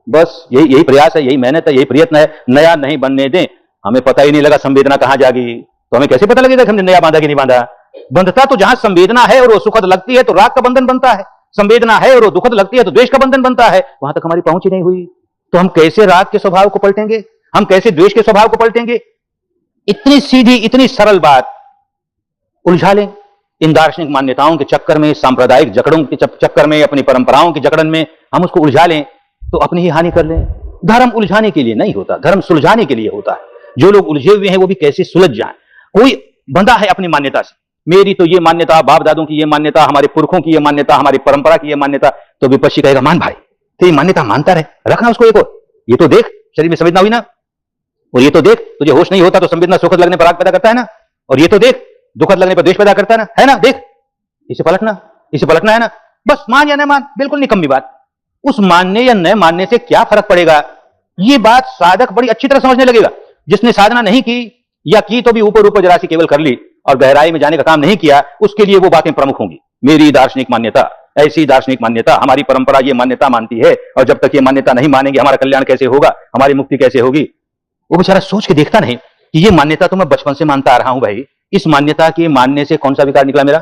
बस यही प्रयास है, यही मेहनत है, यही प्रयत्न है, नया नहीं बनने दें। हमें पता ही नहीं लगा संवेदना कहां जागी, तो हमें कैसे पता लगेगा कि हमने नया बांधा कि नहीं बांधा। बंधता तो जहां संवेदना है और वो सुखद लगती है तो राग का बंधन बनता है, संवेदना है और वो दुखद लगती है तो द्वेष का बंधन बनता है। वहां तक हमारी पहुंच ही नहीं हुई तो हम कैसे राग के स्वभाव को पलटेंगे, हम कैसे द्वेष के स्वभाव को पलटेंगे। इतनी सीधी इतनी सरल बात उलझा लें इन दार्शनिक मान्यताओं के चक्कर में, सांप्रदायिक जकड़ों के चक्कर में, अपनी परंपराओं की जकड़न में हम उसको उलझा लें तो अपनी ही हानि कर लें। धर्म उलझाने के लिए नहीं होता, धर्म सुलझाने के लिए होता है। जो लोग उलझे हुए हैं वो भी कैसे सुलझ जाएं। कोई बंधा है अपनी मान्यता से, मेरी तो ये मान्यता, बाप दादों की ये मान्यता, हमारे पुरखों की ये मान्यता, हमारी परंपरा की ये मान्यता, तो विपक्षी कहेगा मान भाई तो ये मान्यता मानता रहे, रखना उसको एक और, ये तो देख शरीर में संवेदना हुई ना, और ये तो देख तुझे होश नहीं होता तो संवेदना सुखद लगने पर राग पैदा करता है ना, और ये तो देख दुखद लगने पर द्वेष पैदा करता है ना, देख इसे पलटना है ना। बस मान या न मान, बिल्कुल निकम्मी बात। उस मानने या न मानने से क्या फर्क पड़ेगा, ये बात साधक बड़ी अच्छी तरह समझने लगेगा। जिसने साधना नहीं की या की तो भी ऊपर ऊपर जरा सी केवल कर ली और गहराई में जाने का काम नहीं किया, उसके लिए वो बातें प्रमुख होंगी। मेरी दार्शनिक मान्यता, ऐसी दार्शनिक मान्यता, हमारी परंपरा ये मान्यता मानती है, और जब तक ये मान्यता नहीं मानेंगे हमारा कल्याण कैसे होगा, हमारी मुक्ति कैसे होगी। वो बेचारा सोच के देखता नहीं कि ये मान्यता तो मैं बचपन से मानता आ रहा हूं भाई, इस मान्यता के मानने से कौन सा विकार निकला मेरा?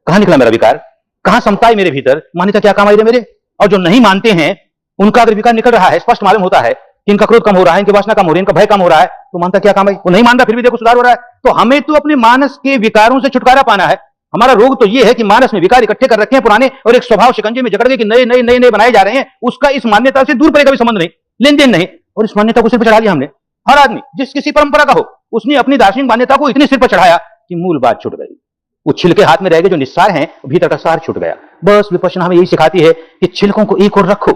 कहां निकला मेरा विकार? कहां समता है मेरे भीतर? मान्यता क्या काम आई रे मेरे? और जो नहीं मानते हैं उनका अगर विकार निकल रहा है, स्पष्ट मालूम होता है कि इनका क्रोध कम हो रहा है, इनकी वासना कम हो रही है, इनका भय कम हो रहा है, तो मानता क्या काम है? वो नहीं मान रहा फिर भी देखो सुधार हो रहा है। तो हमें तो अपने मानस के विकारों से छुटकारा पाना है। हमारा रोग तो ये है कि मानस में विकार इकट्ठे कर रखे हैं पुराने, और एक स्वभाव शिकंजे में जकड़ के कि नए नए नए नए बनाए जा रहे हैं। उसका इस मान्यता से दूर पड़े का भी संबंध नहीं, लेन देन नहीं, और इस मान्यता को सिर पर चढ़ा लिया हमने। हर आदमी जिस किसी परंपरा का हो, उसने अपनी दार्शनिक मान्यता को इतने सिर पर चढ़ाया कि मूल बात छूट गई। वो छिलके हाथ में रह गए जो निस्सार हैं, भीतर का सार छूट गया। बस विपश्यना हमें यही सिखाती है कि छिलकों को एक और रखो।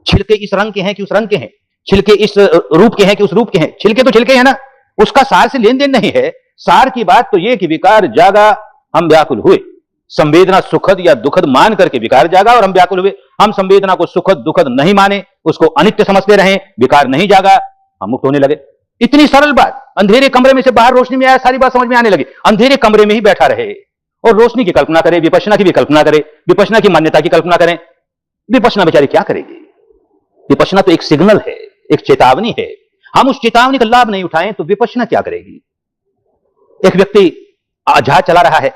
छिलके इस रंग के हैं कि उस रंग के हैं, छिलके इस रूप के हैं कि उस रूप के हैं, छिलके तो छिलके हैं ना, उसका सार से लेन देन नहीं है। सार की बात तो यह कि विकार जागा, हम व्याकुल हुए। संवेदना सुखद या दुखद मान करके विकार जागा और हम व्याकुल हुए। हम संवेदना को सुखद दुखद नहीं माने, उसको अनित्य समझते रहे, विकार नहीं जागा, हम मुक्त होने लगे। इतनी सरल बात। अंधेरे कमरे में से बाहर रोशनी में आया, सारी बात समझ में आने लगी। अंधेरे कमरे में ही बैठा रहे और रोशनी की कल्पना करे, विपश्यना की भी कल्पना करे, विपश्यना की मान्यता की कल्पना करें। विपश्यना बेचारी क्या करेगी? विपश्यना तो एक सिग्नल है, एक चेतावनी है। हम उस चेतावनी का लाभ नहीं उठाएं तो विपश्यना क्या करेगी? एक व्यक्ति जहाज चला रहा है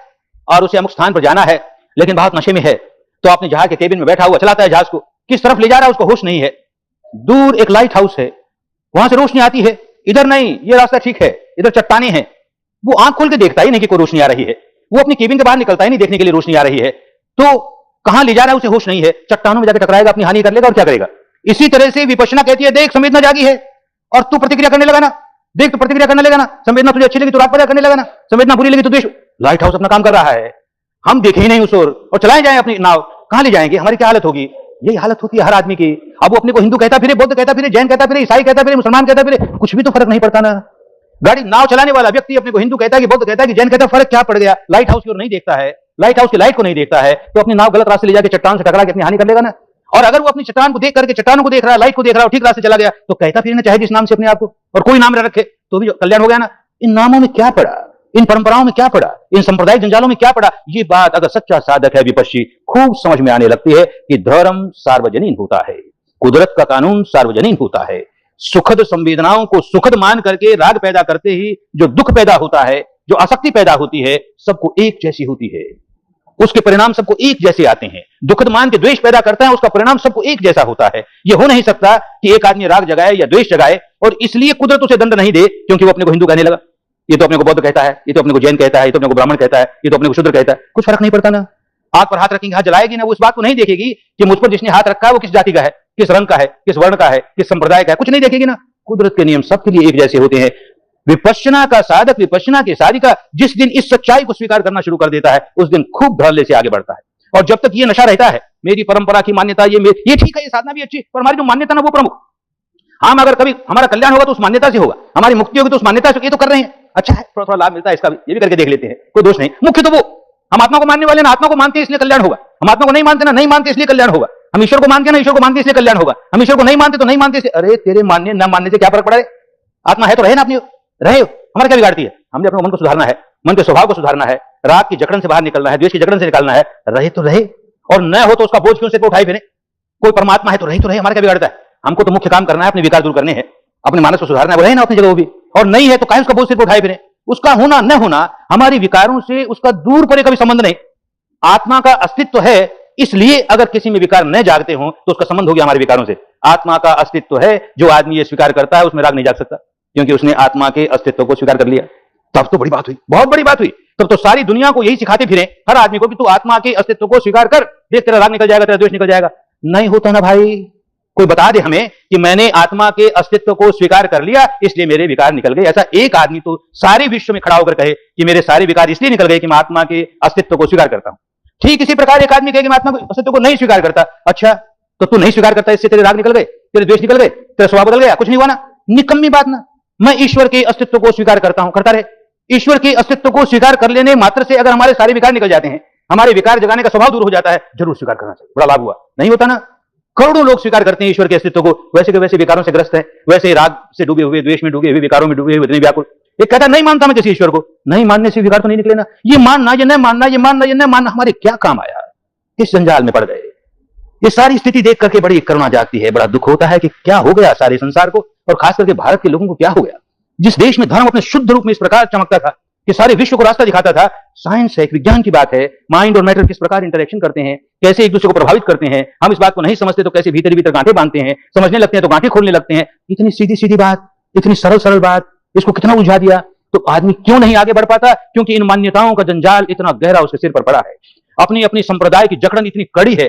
और उसे अमुक स्थान पर जाना है, लेकिन बहुत नशे में है, तो अपने जहाज के केबिन में बैठा हुआ चलाता है जहाज को, किस तरफ ले जा रहा है उसको होश नहीं है। दूर एक लाइट हाउस है, वहां से रोशनी आती है, इधर नहीं, ये रास्ता ठीक है, इधर चट्टाने हैं। वो आंख खोल के देखता ही नहीं कि कोई रोशनी आ रही है, वो अपनी केबिन के बाहर निकलता ही नहीं देखने के लिए रोशनी आ रही है। तो कहां ले जा रहा है उसे होश नहीं है, चट्टानों में जाकर टकराएगा, अपनी हानि कर लेगा और क्या करेगा? इसी तरह से विपश्यना कहती है, देख संवेदना जागी है और तू प्रतिक्रिया करने लगा ना, देख तो प्रतिक्रिया करने लगा ना। संवेदना तुझे अच्छी लगी तो राग पैदा करने लगा ना, संवेदना बुरी लगी तो द्वेष। लाइट हाउस अपना काम कर रहा है, हम देखे ही नहीं उस ओर और चलाए जाए अपनी नाव, कहां ले जाएंगे? हमारी क्या हालत होगी? यही हालत होती है हर आदमी की। अब वो अपने को हिंदू कहता फिरे, बौद्ध कहता फिरे, जैन कहता फिरे, ईसाई कहता फिरे, मुसलमान कहता फिरे, कुछ भी तो फर्क नहीं पड़ता ना। गाड़ी नाव चलाने वाला व्यक्ति अपने को हिंदू कहता है कि बौद्ध कहता है कि जैन कहता है, फर्क क्या पड़ गया? लाइट हाउस की ओर नहीं देखता है, लाइट हाउस की लाइट को नहीं देखता है, तो अपनी नाव गलत रास्ते ले जाकर चट्टान से टकरा के अपनी हानि कर लेगा ना। और अगर वो अपनी चट्टान को देख करके चट्टानों को देख रहा है, लाइट को देख रहा है, ठीक रास्ते चला गया, तो कहता फिर चाहे जिस नाम से अपने आप को, और कोई नाम रखे तो भी कल्याण हो गया ना। इन नामों में क्या पड़ा? इन परंपराओं में क्या पड़ा? इन सांप्रदायिक जंजालों में क्या पड़ा? ये बात अगर सच्चा साधक है विपश्ची, खूब समझ में आने लगती है कि धर्म सार्वजनीन होता है, कुदरत का कानून सार्वजनीन होता है। सुखद संवेदनाओं को सुखद मान करके राग पैदा करते ही जो दुख पैदा होता है, जो आसक्ति पैदा होती है, सबको एक जैसी होती है, उसके परिणाम सबको एक जैसे आते हैं। दुखद मान के द्वेष पैदा करता है, उसका परिणाम सबको एक जैसा होता है। यह हो नहीं सकता कि एक आदमी राग जगाए या द्वेष जगाए और इसलिए कुदरत उसे दंड नहीं दे क्योंकि वो अपने को हिंदू कहने लगा, ये तो अपने को बौद्ध कहता है, ये तो अपने को जैन कहता है, ये तो अपने को ब्राह्मण कहता है, ये तो अपने को शूद्र कहता है। कुछ फर्क नहीं पड़ता ना। आग पर हाथ रखेंगे, हाथ जलाएगी ना, वो इस बात को नहीं देखेगी कि मुझ पर जिसने हाथ रखा है वो किस जाति का है, किस रंग का है, किस वर्ण का है, किस संप्रदाय का है, कुछ नहीं देखेगी ना। कुदरत के नियम सबके लिए एक जैसे होते हैं। विपश्यना का साधक, विपश्यना के साधिका जिस दिन इस सच्चाई को स्वीकार करना शुरू कर देता है, उस दिन खूब धड़ल्ले से आगे बढ़ता है। और जब तक ये नशा रहता है, मेरी परंपरा की मान्यता, ये ठीक है, ये साधना भी अच्छी, पर हमारी जो मान्यता ना वो प्रमुख। हम अगर कभी हमारा कल्याण होगा तो उस मान्यता से होगा, हमारी मुक्ति होगी तो उस मान्यता से। ये तो कर रहे हैं, अच्छा है, थोड़ा थोड़ा लाभ मिलता है इसका भी, ये भी करके देख लेते हैं, कोई दोष नहीं। मुख्य तो वो, हम आत्मा को मानने वाले ना, आत्मा को मानते हैं इसलिए कल्याण होगा। हम आत्मा को नहीं मानते ना, नहीं मानते इसलिए कल्याण होगा। हम ईश्वर को मानते हैं ना, ईश्वर को मानते इसलिए कल्याण होगा। हम ईश्वर को नहीं मानते तो नहीं मानते इसलिए। अरे तेरे मानने न मानने से क्या फर्क पड़ा है? आत्मा है तो रहे ना, अपनी रहे, हमारा क्या बिगाड़ती है? हमने अपने मन को सुधारना है, मन के स्वभाव को सुधारना है, राग की जकड़न से बाहर निकलना है, द्वेष की जकड़न से निकालना है। रहे तो रहे, और न हो तो उसका बोझ क्यों सिर पर उठाए फिरे? कोई परमात्मा है तो रहे, हमारा क्या बिगाड़ता है? हमको तो मुख्य काम करना है, अपने विकार दूर करने हैं, अपने मानस को सुधारना है, वो रहे ना अपनी जगह वो भी। और नहीं है तो काहे उसका बोझ सिर पर उठाए फिरे? उसका होना न होना हमारी विकारों से उसका दूर परे का भी संबंध नहीं। आत्मा का अस्तित्व है, इसलिए अगर किसी में विकार न जागते हो तो उसका संबंध हो गया हमारे विकारों से। आत्मा का अस्तित्व है, जो आदमी ये स्वीकार करता है उसमें राग नहीं जाग सकता, क्योंकि उसने आत्मा के अस्तित्व को स्वीकार कर लिया। तब तो बड़ी बात हुई, बहुत बड़ी बात हुई। तब तो सारी दुनिया को यही सिखाते फिरे हर आदमी को कि तू आत्मा के अस्तित्व को स्वीकार कर, देख तेरा राग निकल जाएगा, तेरा द्वेष निकल जाएगा। नहीं होता ना भाई। कोई बता दे हमें कि मैंने आत्मा के अस्तित्व को स्वीकार कर लिया इसलिए मेरे विकार निकल गए। ऐसा एक आदमी तो सारे विश्व में खड़ा होकर कहे कि मेरे सारे विकार इसलिए निकल गए कि मैं आत्मा के अस्तित्व को स्वीकार करता हूं। ठीक इसी प्रकार एक आदमी कहे कि मैं आत्मा के अस्तित्व को नहीं स्वीकार करता। अच्छा, तो तू नहीं स्वीकार करता, इससे तेरे राग निकल गए, तेरे द्वेष निकल गए, तेरा स्वभाव बदल गया, कुछ नहीं हुआ ना? निकम्मी बात ना। मैं ईश्वर के अस्तित्व को स्वीकार करता हूं, करता रहे। ईश्वर के अस्तित्व को स्वीकार कर लेने मात्र से अगर हमारे सारे विकार निकल जाते हैं, हमारे विकार जगाने का स्वभाव दूर हो जाता है, जरूर स्वीकार करना चाहिए, बड़ा लाभ हुआ। नहीं होता ना? करोड़ों लोग स्वीकार करते हैं ईश्वर के अस्तित्व को, वैसे के वैसे विकारों से ग्रस्त है, वैसे राग से डूबे हुए, द्वेष में डूबे हुए, विकारों में डूबे हुए, इतने व्याकुल। एक कहता नहीं मानता मैं किसी ईश्वर को। नहीं मानने से विकार तो नहीं निकले ना। ये मानना, ये न मानना, ये मानना, ये न मानना हमारे क्या काम आया? किस जंजाल में पड़ गए? ये सारी स्थिति देख करके बड़ी करुणा जागती है, बड़ा दुख होता है कि क्या हो गया सारे संसार को, और खास करके भारत के लोगों को क्या हो गया। जिस देश में धर्म अपने शुद्ध रूप में इस प्रकार चमकता था, कि सारे विश्व को रास्ता दिखाता था। साइंस है, एक विज्ञान की बात है, माइंड और मैटर किस प्रकार इंटरेक्शन करते हैं, कैसे एक दूसरे को प्रभावित करते हैं। हम इस बात को नहीं समझते तो कैसे भीतर भीतर गांठें बांधते हैं, समझने लगते हैं तो गांठें खोलने लगते हैं। इतनी सीधी सीधी बात, इतनी सरल सरल बात, इसको कितना उलझा दिया। तो आदमी क्यों नहीं आगे बढ़ पाता? क्योंकि इन मान्यताओं का जंजाल इतना गहरा उसके सिर पर पड़ा है। अपनी अपनी संप्रदाय की जकड़न इतनी कड़ी है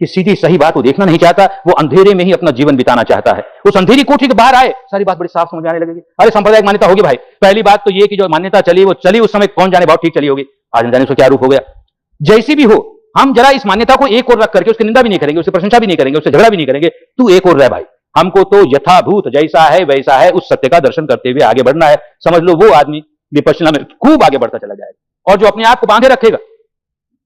कि सीधी सही बात वो देखना नहीं चाहता, वो अंधेरे में ही अपना जीवन बिताना चाहता है। उस अंधेरी कोठरी के बाहर आए, सारी बात बड़ी साफ समझ आने लगेगी। अरे सांप्रदायिक मान्यता होगी भाई, पहली बात तो ये कि जो मान्यता चली वो चली उस समय कौन जाने बहुत ठीक चली होगी, आज न जाने उसका क्या रूप हो गया। जैसी भी हो, हम जरा इस मान्यता को एक और रख करके उसकी निंदा भी नहीं करेंगे, उसकी प्रशंसा भी नहीं करेंगे, उससे झगड़ा भी नहीं करेंगे। तू एक और रह भाई, हमको तो यथाभूत जैसा है वैसा है उस सत्य का दर्शन करते हुए आगे बढ़ना है। समझ लो वो आदमी विपश्यना में खूब आगे बढ़ता चला जाएगा। और जो अपने आप को बांधे रखेगा,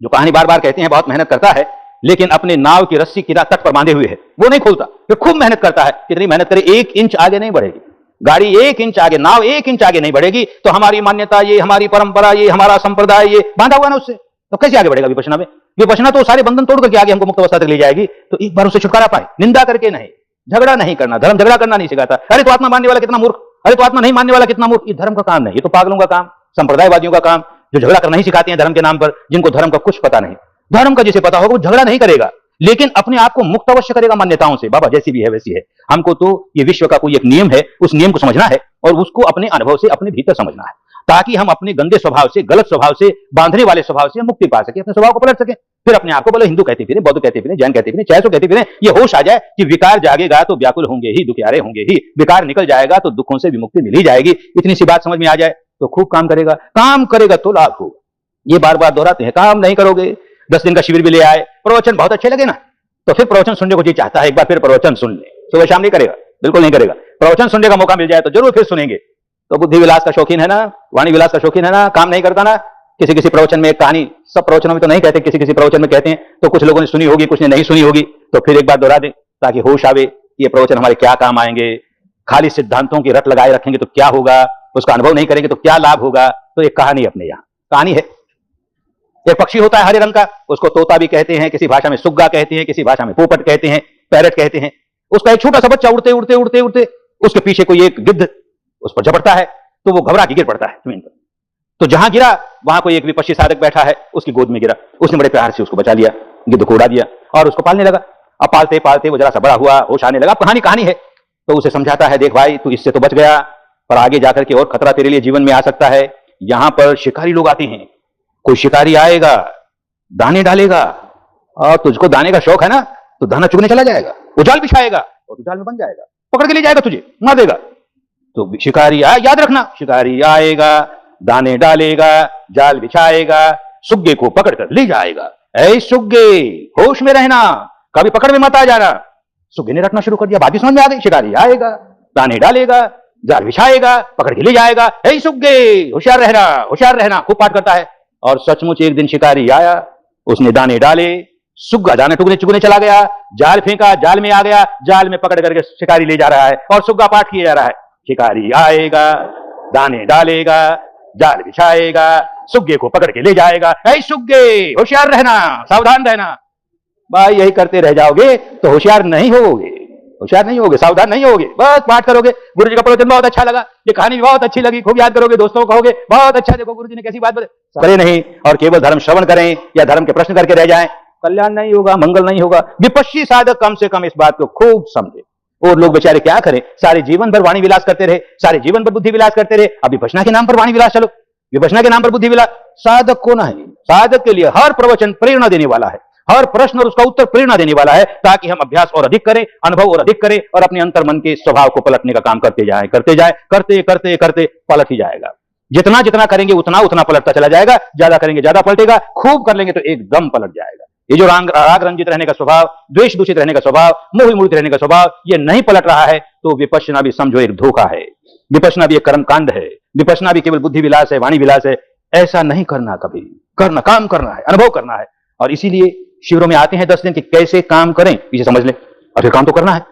जो कहानी बार बार कहते हैं बहुत मेहनत करता है लेकिन अपने नाव की रस्सी किनारे तट पर बांधे हुए है, वो नहीं खोलता, वो खूब मेहनत करता है। कितनी मेहनत करे, 1 इंच आगे नहीं बढ़ेगी गाड़ी, 1 इंच आगे, नाव 1 इंच आगे नहीं बढ़ेगी। तो हमारी मान्यता ये, हमारी परंपरा ये, हमारा संप्रदाय ये बांधा हुआ ना उससे, तो कैसे आगे बढ़ेगा विपश्यना में? विपश्यना तो सारे बंधन तोड़ करके आगे हमको मुक्त अवस्था तक ले जाएगी। तो एक बार उससे छुटकारा पाए, निंदा करके नहीं, झगड़ा नहीं करना। धर्म झगड़ा करना नहीं सिखाता। अरे तो आत्मा मानने वाला कितना मूर्ख, अरे तो आत्मा नहीं मानने वाला कितना मूर्ख। ये धर्म का काम नहीं, ये तो पागलों का काम, संप्रदायवादियों का काम, जो झगड़ा करना नहीं सिखाते हैं धर्म के नाम पर, जिनको धर्म का कुछ पता नहीं। धर्म का जिसे पता होगा वो झगड़ा नहीं करेगा, लेकिन अपने आप को मुक्त अवश्य करेगा मान्यताओं से। बाबा जैसी भी है वैसी है, हमको तो ये विश्व का कोई एक नियम है, उस नियम को समझना है और उसको अपने अनुभव से अपने भीतर समझना है, ताकि हम अपने गंदे स्वभाव से, गलत स्वभाव से, बांधने वाले स्वभाव से मुक्ति पा सके, अपने स्वभाव को पलट सके। फिर अपने आप को बोले हिंदू कहते फिरे, बौद्ध कहते फिरे, जैन कहते फिरे, चाहे तो कहते फिरे, ये होश आ जाए कि विकार जागेगा तो व्याकुल होंगे ही, दुखियारे होंगे ही, विकार निकल जाएगा तो दुखों से विमुक्ति मिल ही जाएगी। इतनी सी बात समझ में आ जाए तो खूब काम करेगा, काम करेगा तो लाभ होगा। ये बार बार दोहराते हैं, काम नहीं करोगे। 10 दिन का शिविर भी ले आए, प्रवचन बहुत अच्छे लगे ना, तो फिर प्रवचन सुनने को जी चाहता है, एक बार फिर प्रवचन सुन ले। सुबह शाम नहीं करेगा, बिल्कुल नहीं करेगा। प्रवचन सुनने का मौका मिल जाए तो जरूर फिर सुनेंगे। तो बुद्धि विलास का शौकीन है ना, वाणी विलास का शौकीन है ना, काम नहीं करता ना। किसी किसी प्रवचन में एक कहानी, सब प्रवचनों में तो नहीं कहते, किसी किसी प्रवचन में कहते हैं, तो कुछ लोगों ने सुनी होगी, कुछ ने नहीं सुनी होगी, तो फिर एक बार दोहरा दे ताकि होश आवे ये प्रवचन हमारे क्या काम आएंगे। खाली सिद्धांतों की रट लगाए रखेंगे तो क्या होगा, उसका अनुभव नहीं करेंगे तो क्या लाभ होगा। तो एक कहानी अपने यहाँ कहानी है। एक पक्षी होता है हरे रंग का, उसको तोता भी कहते हैं, किसी भाषा में सुग्गा कहते हैं, किसी भाषा में पोपट कहते हैं, पैरट कहते हैं। उसका एक छोटा सा बच्चा उड़ते उड़ते उड़ते उड़ते उसके पीछे कोई एक गिद्ध उस पर झपटता है, तो वो घबरा के गिर पड़ता है जमीन पर। तो जहां गिरा वहां कोई एक विपश्ची साधक बैठा है, उसकी गोद में गिरा। उसने बड़े प्यार से उसको बचा लिया, गिद्ध को उड़ा दिया और उसको पालने लगा। अब पालते पालते वो जरा सा बड़ा हुआ, होश आने लगा। कहानी है, तो उसे समझाता है, देख भाई तू इससे तो बच गया, पर आगे जाकर के और खतरा तेरे लिए जीवन में आ सकता है। यहां पर शिकारी लोग आते हैं, कोई शिकारी आएगा, दाने डालेगा, और तुझको दाने का शौक है ना, तो दाना चुगने चला जाएगा, वो जाल बिछाएगा और जाल में बन जाएगा, पकड़ के ले जाएगा, तुझे मार देगा। तो शिकारी आया, याद रखना, शिकारी आएगा, दाने डालेगा, जाल बिछाएगा, सुग्गे को पकड़कर ले जाएगा। ऐ सुग्गे, होश में रहना, कभी पकड़ में मत आ जाना। सुग्गे ने रखना शुरू कर दिया, बात समझ में आ गई। शिकारी आएगा, दाने डालेगा, जाल बिछाएगा, पकड़ के ले जाएगा। ऐ सुग्गे, होशियार रहना, होशियार रहना, खूब पाठ करता है। और सचमुच एक दिन शिकारी आया, उसने दाने डाले, सुग्गा दाने टुकने चुगने चला गया, जाल फेंका, जाल में आ गया, जाल में पकड़ करके शिकारी ले जा रहा है और सुग्गा पाठ किया जा रहा है। शिकारी आएगा, दाने डालेगा, जाल बिछाएगा, सुग्गे को पकड़ के ले जाएगा। ऐ सुग्गे, होशियार रहना, सावधान रहना। भाई यही करते रह जाओगे तो होशियार नहीं होगे, होशियार नहीं होगे, सावधान नहीं होगे, बस पाठ करोगे। गुरु जी का प्रवचन बहुत अच्छा लगा, ये कहानी भी बहुत अच्छी लगी, खूब याद करोगे, दोस्तों को कहोगे बहुत अच्छा, देखो गुरु जी ने कैसी बात करे नहीं, और केवल धर्म श्रवण करें या धर्म के प्रश्न करके रह जाएं, कल्याण नहीं होगा, मंगल नहीं होगा। विपश्ची साधक कम से कम इस बात को खूब समझे। और लोग बेचारे क्या करें, सारे जीवन भर वाणी विलास करते रहे, सारे जीवन भर बुद्धि विलास करते रहे। अब विपश्यना के नाम पर वाणी विलास, चलो विपश्यना के नाम पर बुद्धि विलास। साधक को नहीं, साधक के लिए हर प्रवचन प्रेरणा देने वाला है, हर प्रश्न और उसका उत्तर प्रेरणा देने वाला है, ताकि हम अभ्यास और अधिक करें, अनुभव और अधिक करें, और अपने अंतर मन के स्वभाव को पलटने का काम करते जाएं, करते जाए, करते करते करते पलट ही जाएगा। जितना जितना करेंगे उतना उतना पलटता चला जाएगा, ज्यादा करेंगे ज्यादा पलटेगा, खूब कर लेंगे तो एकदम पलट जाएगा। ये जो राग रंजित रहने का स्वभाव, द्वेष दूषित रहने का स्वभाव, मोह मूर्त रहने का स्वभाव, ये नहीं पलट रहा है तो विपश्यना भी समझो एक धोखा है, विपश्यना भी एक कर्मकांड है, विपश्यना भी केवल बुद्धि विलास है, वाणी विलास है। ऐसा नहीं करना, कभी करना, काम करना है, अनुभव करना है। और इसीलिए शिविरों में आते हैं 10 दिन कि कैसे काम करें, इसे समझ लें और फिर काम तो करना है।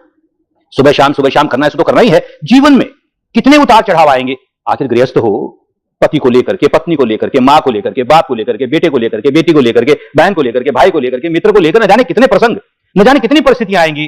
सुबह शाम करना है, तो करना ही है। जीवन में कितने उतार चढ़ाव आएंगे, आखिर गृहस्थ हो, पति को लेकर के, पत्नी को लेकर के, माँ को लेकर के, बाप को लेकर के, बेटे को लेकर के, बेटी को लेकर के, बहन को लेकर के, भाई को लेकर के, मित्र को लेकर, न जाने कितने प्रसंग, न जाने कितनी परिस्थितियां आएंगी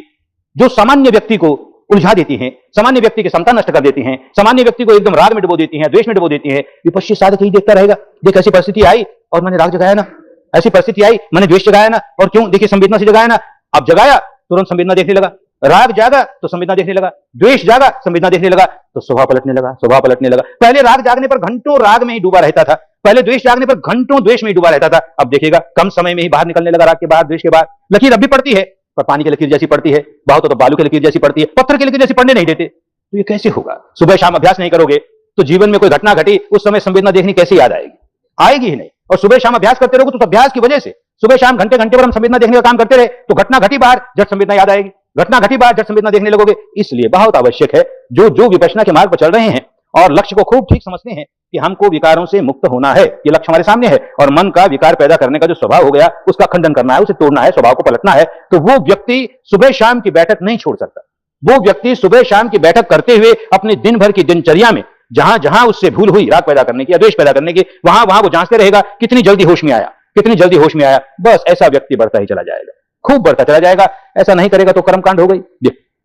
जो सामान्य व्यक्ति को उलझा देती हैं, सामान्य व्यक्ति की समता नष्ट कर देती हैं, सामान्य व्यक्ति को एकदम राग में डुबो देती हैं, द्वेष में डुबो देती हैं। विपश्ची साधक यही देखता रहेगा, देख ऐसी परिस्थिति आई और मैंने राग जगाया ना, ऐसी परिस्थिति आई मैंने द्वेष जगाया ना, और क्यों, देखिए संवेदना से जगाया ना, अब जगाया तुरंत संवेदना देखने लगा, राग जागा तो संवेदना देखने लगा, द्वेष जागा संवेदना देखने लगा, तो स्वभाव पलटने लगा, स्वभाव पलटने लगा। पहले राग जागने पर घंटों राग में ही डूबा रहता था, पहले द्वेष जागने पर घंटों द्वेष में ही डूबा रहता था, अब देखिएगा कम समय में ही बाहर निकलने लगा, राग के बाद, द्वेष के बाद। लकीर अब भी पड़ती है, पर पानी की लकीर जैसी पड़ती है, बहुत तो बालू की लकीर जैसी पड़ती है, पत्थर की लकीर जैसी पड़ने नहीं देते। तो ये कैसे होगा? सुबह शाम अभ्यास नहीं करोगे तो जीवन में कोई घटना घटी, उस समय संवेदना देखनी कैसे याद आएगी? आएगी ही नहीं। और सुबह शाम अभ्यास करते रहोगे तो अभ्यास की वजह से सुबह शाम घंटे घंटे पर हम संवेदना देखने का काम करते रहे तो घटना घटी बाहर, झट संवेदना याद आएगी, घटना घटी बाहर, झट संवेदना देखने लगोगे। इसलिए बहुत आवश्यक है, जो विपश्यना के मार्ग पर चल रहे हैं और लक्ष्य को खूब ठीक समझते हैं कि हमको विकारों से मुक्त होना है, ये लक्ष्य हमारे सामने है, और मन का विकार पैदा करने का जो स्वभाव हो गया उसका खंडन करना है, उसे तोड़ना है, स्वभाव को पलटना है, तो वो व्यक्ति सुबह शाम की बैठक नहीं छोड़ सकता। वो व्यक्ति सुबह शाम की बैठक करते हुए अपने दिन भर की दिनचर्या में जहां जहां उससे भूल हुई राग पैदा करने की, द्वेष पैदा करने की, वहां वहां वो जांचते रहेगा कितनी जल्दी होश में आया, कितनी जल्दी होश में आया। बस ऐसा व्यक्ति बढ़ता ही चला जाएगा, खूब बढ़ता चला जाएगा। ऐसा नहीं करेगा तो कर्मकांड हो गई,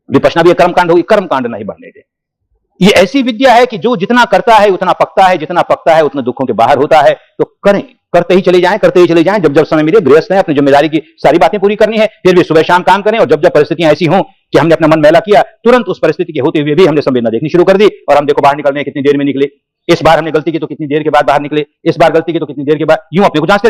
विपश्यना भी कर्मकांड होगी, कर्मकांड नहीं बढ़ने दे। ये ऐसी विद्या है कि जो जितना करता है उतना पकता है, जितना पकता है उतना दुखों के बाहर होता है। तो करें, करते ही चले जाएं, करते ही चले जाएं। जब जब समय मिले, गृहस्थ हैं, अपनी जिम्मेदारी की सारी बातें पूरी करनी है, फिर भी सुबह शाम काम करें। और जब जब परिस्थितियां ऐसी हों कि हमने अपना मन मैला किया, तुरंत उस परिस्थिति के होते हुए भी हमने संवेदना देखनी शुरू कर दी, और हम देखो बाहर निकलने कितनी देर में निकले, इस बार हमने गलती की तो कितनी देर के बाद बाहर निकले, इस बार गलती की तो कितनी देर के बाद। यूं अपने को जांचते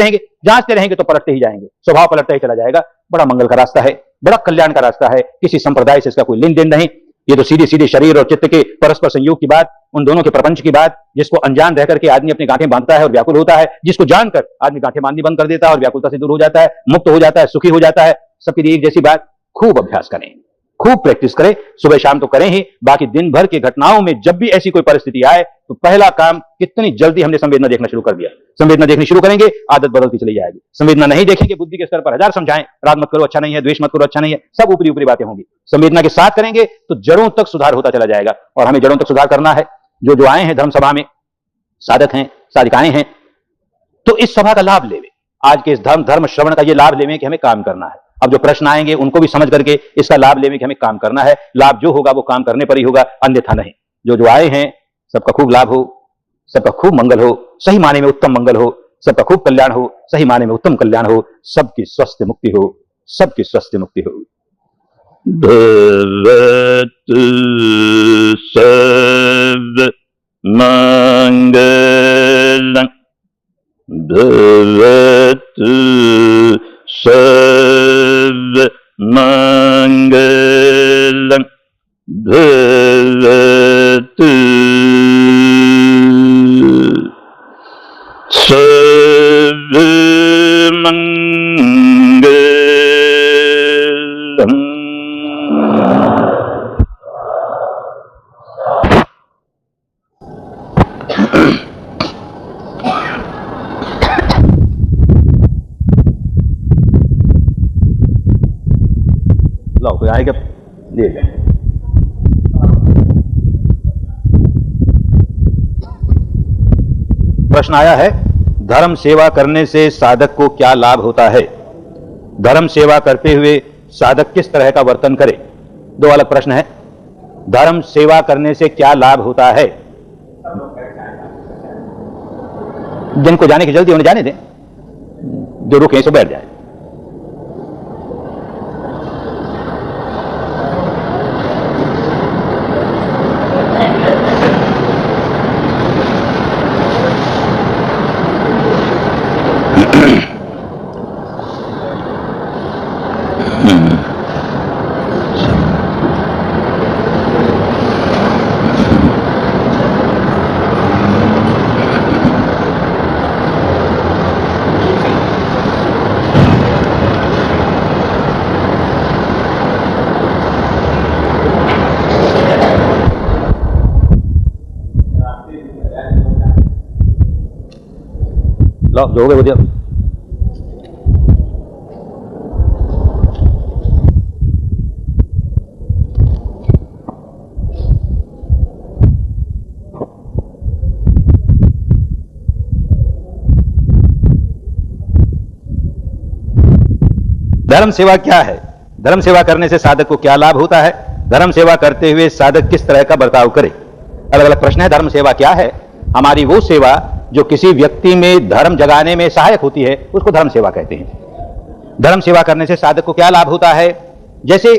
रहेंगे तो पलटते ही जाएंगे, स्वभाव पलटता ही चला जाएगा। बड़ा मंगल का रास्ता है, बड़ा कल्याण का रास्ता है, किसी संप्रदाय से इसका कोई लेन देन नहीं। ये तो सीधे सीधे शरीर और चित्त के परस्पर संयोग की बात, उन दोनों के प्रपंच की बात, जिसको अनजान रह करके आदमी अपनी गांठें बांधता है और व्याकुल होता है, जिसको जानकर आदमी गांठें बांधनी बंद कर देता है और व्याकुलता से दूर हो जाता है, मुक्त हो जाता है, सुखी हो जाता है। सबके लिए एक जैसी बात। खूब अभ्यास करें, खूब प्रैक्टिस करें, सुबह शाम तो करें ही, बाकी दिन भर की घटनाओं में जब भी ऐसी कोई परिस्थिति आए तो पहला काम, कितनी जल्दी हमने संवेदना देखना शुरू कर दिया। संवेदना देखनी शुरू करेंगे, आदत बदलती चली जाएगी। संवेदना नहीं देखेंगे, बुद्धि के स्तर पर हजार समझाएं, राग मत करो अच्छा नहीं है, द्वेष मत करो अच्छा नहीं है, सब ऊपरी ऊपरी बातें होंगी। संवेदना के साथ करेंगे तो जड़ों तक सुधार होता चला जाएगा। और हमें जड़ों तक सुधार करना है। जो आए हैं धर्म सभा में, साधक हैं, साधिकाएं हैं, तो इस सभा का लाभ लेवे, आज के इस धर्म श्रवण का ये लाभ लेवे कि हमें काम करना है। अब जो प्रश्न आएंगे उनको भी समझ करके इसका लाभ लेवे कि हमें काम करना है। लाभ जो होगा वो काम करने पर ही होगा, अन्यथा नहीं। जो आए हैं सबका खूब लाभ हो, सबका खूब मंगल हो, सही माने में उत्तम मंगल हो, सबका खूब कल्याण हो, सही माने में उत्तम कल्याण हो, सबकी स्वस्थ मुक्ति हो, सबकी स्वस्थ मुक्ति हो। भवतु सर्वमङ्गलं भवतु सर्वमङ्गलं भवतु सर्वमङ्गलम्। लो कोई आएगा देगा। प्रश्न आया है, धर्म सेवा करने से साधक को क्या लाभ होता है? धर्म सेवा करते हुए साधक किस तरह का वर्तन करे? दो अलग प्रश्न है। धर्म सेवा करने से क्या लाभ होता है? जिनको जाने की जल्दी उन्हें जाने दें, जो रुके सो बैठ जाए। लो जो हो गए बोलिए। धर्म सेवा क्या है? धर्म सेवा करने से साधक को क्या लाभ होता है? धर्म सेवा करते हुए साधक किस तरह का बर्ताव करे। अलग अलग प्रश्न है। धर्म सेवा क्या है? हमारी वो सेवा जो किसी व्यक्ति में धर्म जगाने में सहायक होती है, उसको धर्म सेवा कहते हैं। धर्म सेवा करने से साधक को क्या लाभ होता है? जैसे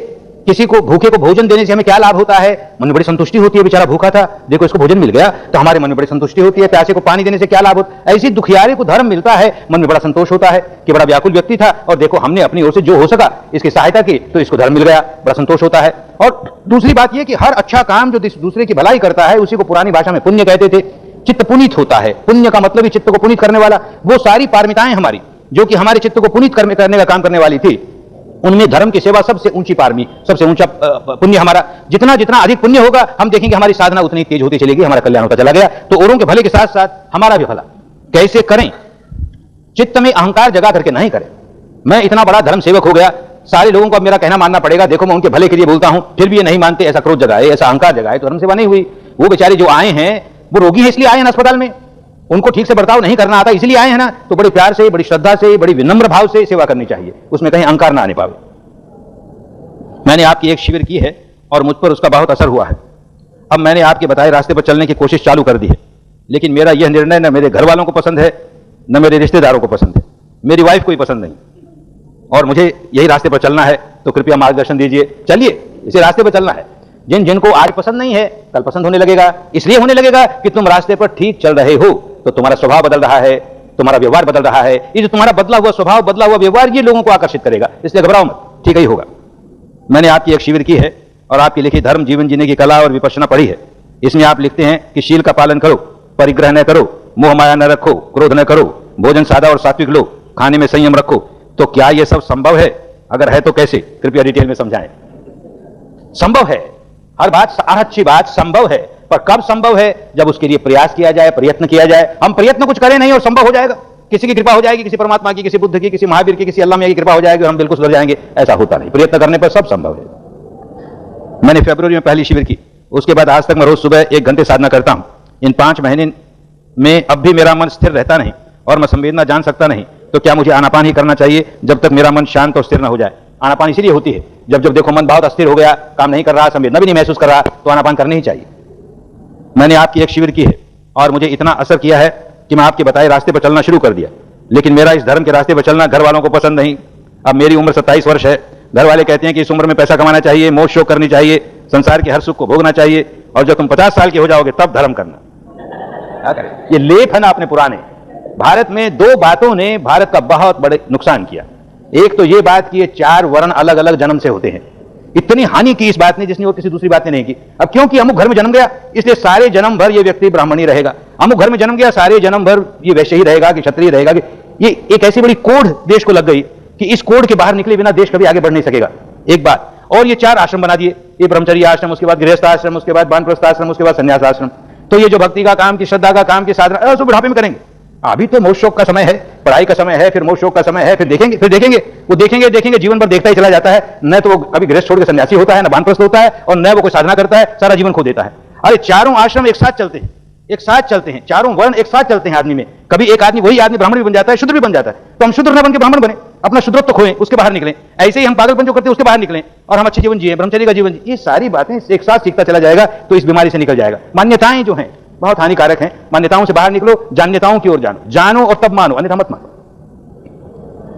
किसी को भूखे को भोजन देने से हमें क्या लाभ होता है? मन में बड़ी संतुष्टि होती है, बेचारा भूखा था, देखो इसको भोजन मिल गया, तो हमारे मन में बड़ी संतुष्टि होती है। प्यासे को पानी देने से क्या लाभ होता है? ऐसी दुखियारे को धर्म मिलता है, मन में बड़ा संतोष होता है कि बड़ा व्याकुल व्यक्ति था और देखो हमने अपनी ओर से जो हो सका इसकी सहायता की, तो इसको धर्म मिल गया, बड़ा संतोष होता है। और दूसरी बात यह कि हर अच्छा काम जो दूसरे की भलाई करता है उसी को पुरानी भाषा में पुण्य कहते थे। चित्त पुनीत होता है। पुण्य का मतलब ही चित्त को पुनीत करने वाला। वो सारी पारमिताएं हमारी जो कि हमारे चित्त को पुनीत करने का काम करने वाली थी, उनमें धर्म की सेवा सबसे ऊंची पारमी, सबसे ऊंचा पुण्य हमारा। जितना जितना अधिक पुण्य होगा हम देखेंगे हमारी साधना उतनी तेज होती चलेगी, हमारा कल्याण होता चला गया। तो औरों के भले के साथ साथ हमारा भी भला कैसे करें? चित्त में अहंकार जगा करके नहीं करें। मैं इतना बड़ा धर्म सेवक हो गया, सारे लोगों को अब मेरा कहना मानना पड़ेगा, देखो मैं उनके भले के लिए बोलता हूं, फिर भी ये नहीं मानते, ऐसा क्रोध जगाए, ऐसा अहंकार जगाए, तो धर्म सेवा नहीं हुई। वो बेचारे जो आए हैं वो रोगी है इसलिए आए हैं अस्पताल में, उनको ठीक से बर्ताव नहीं करना आता इसलिए आए हैं ना, तो बड़े प्यार से, बड़ी श्रद्धा से, बड़ी विनम्र भाव से सेवा करनी चाहिए, उसमें कहीं अहंकार ना आने पावे। मैंने आपकी एक शिविर की है और मुझ पर उसका बहुत असर हुआ है। अब मैंने आपके बताए रास्ते पर चलने की कोशिश चालू कर दी है, लेकिन मेरा यह निर्णय न मेरे घर वालों को पसंद है, न मेरे रिश्तेदारों को पसंद है, मेरी वाइफ को ही पसंद नहीं, और मुझे यही रास्ते पर चलना है, तो कृपया मार्गदर्शन दीजिए। चलिए, इसी रास्ते पर चलना है। जिनको आज पसंद नहीं है कल पसंद होने लगेगा। इसलिए होने लगेगा कि तुम रास्ते पर ठीक चल रहे हो, तो तुम्हारा स्वभाव बदल रहा है, तुम्हारा व्यवहार बदल रहा है। ये जो तुम्हारा बदला हुआ स्वभाव, बदला हुआ व्यवहार, ये लोगों को आकर्षित करेगा, इसलिए घबराओ मत, ठीक ही होगा। मैंने आपकी एक शिविर की है और आपकी लिखी धर्म जीवन जीने की कला और विपश्यना पढ़ी है। इसमें आप लिखते हैं कि शील का पालन करो, परिग्रह न करो, मोह माया न रखो, क्रोध न करो, भोजन सादा और सात्विक लो, खाने में संयम रखो। तो क्या यह सब संभव है? अगर है तो कैसे? कृपया डिटेल में समझाएं। संभव है, हर अच्छी बात संभव है, पर कब संभव है? जब उसके लिए प्रयास किया जाए, प्रयत्न किया जाए। हम प्रयत्न कुछ करें नहीं और संभव हो जाएगा, किसी की कृपा हो जाएगी, किसी परमात्मा की, किसी बुद्ध की, किसी महावीर की, किसी अल्लाह मियां की कृपा हो जाएगी और हम बिल्कुल सुधर जाएंगे, ऐसा होता नहीं। प्रयत्न करने पर सब संभव है। मैंने फरवरी में पहली शिविर की, उसके बाद आज तक मैं रोज सुबह 1 घंटे साधना करता हूं। इन 5 महीने में अब भी मेरा मन स्थिर रहता नहीं और मैं संवेदना जान सकता नहीं, तो क्या मुझे आनापान ही करना चाहिए जब तक मेरा मन शांत और स्थिर न हो जाए? आनापान इसीलिए होती है, जब जब देखो मन बहुत अस्थिर हो गया, काम नहीं कर रहा, संवेदना भी नहीं महसूस कर रहा, तो आनापान करनी ही चाहिए। मैंने आपकी एक शिविर की है और मुझे इतना असर किया है कि मैं आपके बताए रास्ते पर चलना शुरू कर दिया, लेकिन मेरा इस धर्म के रास्ते पर चलना घर वालों को पसंद नहीं। अब मेरी उम्र 27 वर्ष है, घर वाले कहते हैं कि इस उम्र में पैसा कमाना चाहिए, मोक्ष शोक करनी चाहिए, संसार के हर सुख को भोगना चाहिए, और जब तुम 50 साल के हो जाओगे तब धर्म करना। क्या करें? ये लेख है ना अपने पुराने। भारत में 2 बातों ने भारत का बहुत बड़े नुकसान किया। एक तो ये बात कि ये 4 वर्ण अलग अलग जन्म से होते हैं। इतनी हानि की इस बात ने जिसने और किसी दूसरी बात ने नहीं की। अब क्योंकि अमुक घर में जन्म गया इसलिए सारे जन्म भर ये व्यक्ति ब्राह्मणी रहेगा, अमुक घर में जन्म गया सारे जन्म भर ये वैश्य ही रहेगा कि क्षत्रिय रहेगा। कि ये एक ऐसी बड़ी कोड देश को लग गई कि इस कोड के बाहर निकले बिना देश कभी आगे बढ़ नहीं सकेगा। एक बात। और ये 4 आश्रम बना दिए, ये ब्रह्मचर्य आश्रम, उसके बाद गृहस्थ आश्रम, उसके बाद वानप्रस्थ आश्रम, उसके बाद संन्यास आश्रम। तो ये जो भक्ति का काम, की श्रद्धा का काम, की साधना सब बुढ़ापे में करेंगे। अभी तो मोक्ष शोक का समय है, पढ़ाई का समय है, फिर मोक्ष शोक का समय है, फिर देखेंगे वो देखेंगे जीवन भर देखता ही चला जाता है। न तो वो कभी गृहस्थ छोड़ के सन्यासी होता है, न वानप्रस्थ होता है, और न वो कोई साधना करता है, सारा जीवन खो देता है। अरे चारों आश्रम एक साथ चलते हैं, चारों वर्ण एक साथ चलते हैं आदमी में। कभी एक आदमी, वही आदमी ब्राह्मण भी बन जाता है, शूद्र भी बन जाता है। तो हम शूद्र न बन के ब्राह्मण बने, अपना शुद्रत्व तो खोएं, उसके बाहर निकलें। ऐसे ही हम पागलपन जो करते हैं उसके बाहर निकलें और हम अच्छे जीवन जिए, ब्रह्मचर्य का जीवन जिए। ये सारी बातें एक साथ सीखता चला जाएगा तो इस बीमारी से निकल जाएगा। मान्यताएं जो हैं बहुत हानिकारक हैं, मान्यताओं से बाहर निकलो, जान्यताओं की ओर जानो और तब मानो, अन्यथा मत मानो।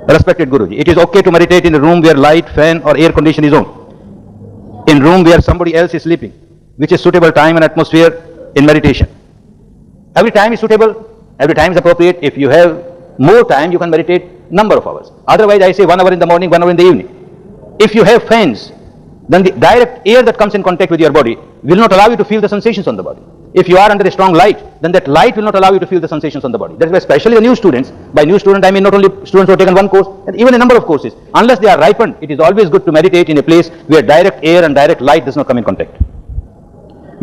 Respected Guruji, it is okay to meditate in a room where light, fan or air condition is on. In room where somebody else is sleeping, which is suitable time and atmosphere in meditation. Every time is suitable, every time is appropriate. If you have more time, you can meditate number of hours. Otherwise, I say 1 hour in the morning, 1 hour in the evening. If you have fans, then the direct air that comes in contact with your body will not allow you to feel the sensations on the body. If you are under a strong light, then that light will not allow you to feel the sensations on the body. That is why especially the new students, by new student I mean not only students who have taken one course, and even a number of courses, unless they are ripened, it is always good to meditate in a place where direct air and direct light does not come in contact.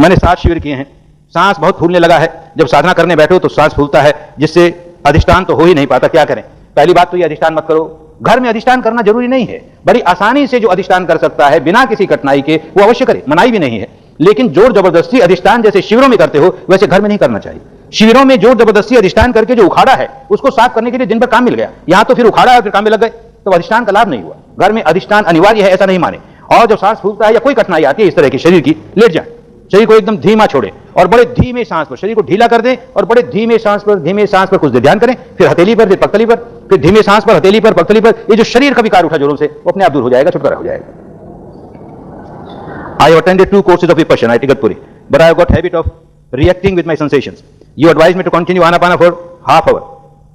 मैंने 7 शिविर किए हैं। सांस बहुत फूलने लगा है, जब साधना करने बैठो तो सांस फूलता है, जिससे अधिष्ठान तो हो ही नहीं पाता। क्या करें? पहली बात तो ये अधिष्ठान मत करो। घर में अधिष्ठान करना जरूरी नहीं है, बड़ी आसानी से जो अधिष्ठान कर सकता है बिना किसी कठिनाई के वो अवश्य करे, मनाही भी नहीं है। लेकिन जोर जबरदस्ती अधिष्ठान जैसे शिविरों में करते हो वैसे घर में नहीं करना चाहिए। शिविरों में जोर जबरदस्ती अधिष्ठान करके जो उखाड़ा है उसको साफ करने के लिए दिन भर काम मिल गया, यहां तो फिर उखाड़ा है फिर काम में लग गए, तो अधिष्ठान का लाभ नहीं हुआ। घर में अधिष्ठान अनिवार्य है ऐसा नहीं माने। और जब सांस फूलता है या कोई कठिनाई आती है इस तरह की शरीर की, लेट जाए, शरीर को एकदम धीमा छोड़े और बड़े धीमे सांस पर शरीर को ढीला कर दें और बड़े धीमे सांस पर कुछ देर ध्यान करें, फिर हथेली पर, फिर पगतली पर, फिर धीमे सांस पर, हथेली पर, पगतली पर। ये जो शरीर का विकार उठा जोरों से, वो अपने आप दूर हो जाएगा, छुटकारा हो जाएगा। I have attended 2 courses of Vipassana at Igatpuri, but I have got habit of reacting with my sensations. You advise me to continue Anapana for half hour.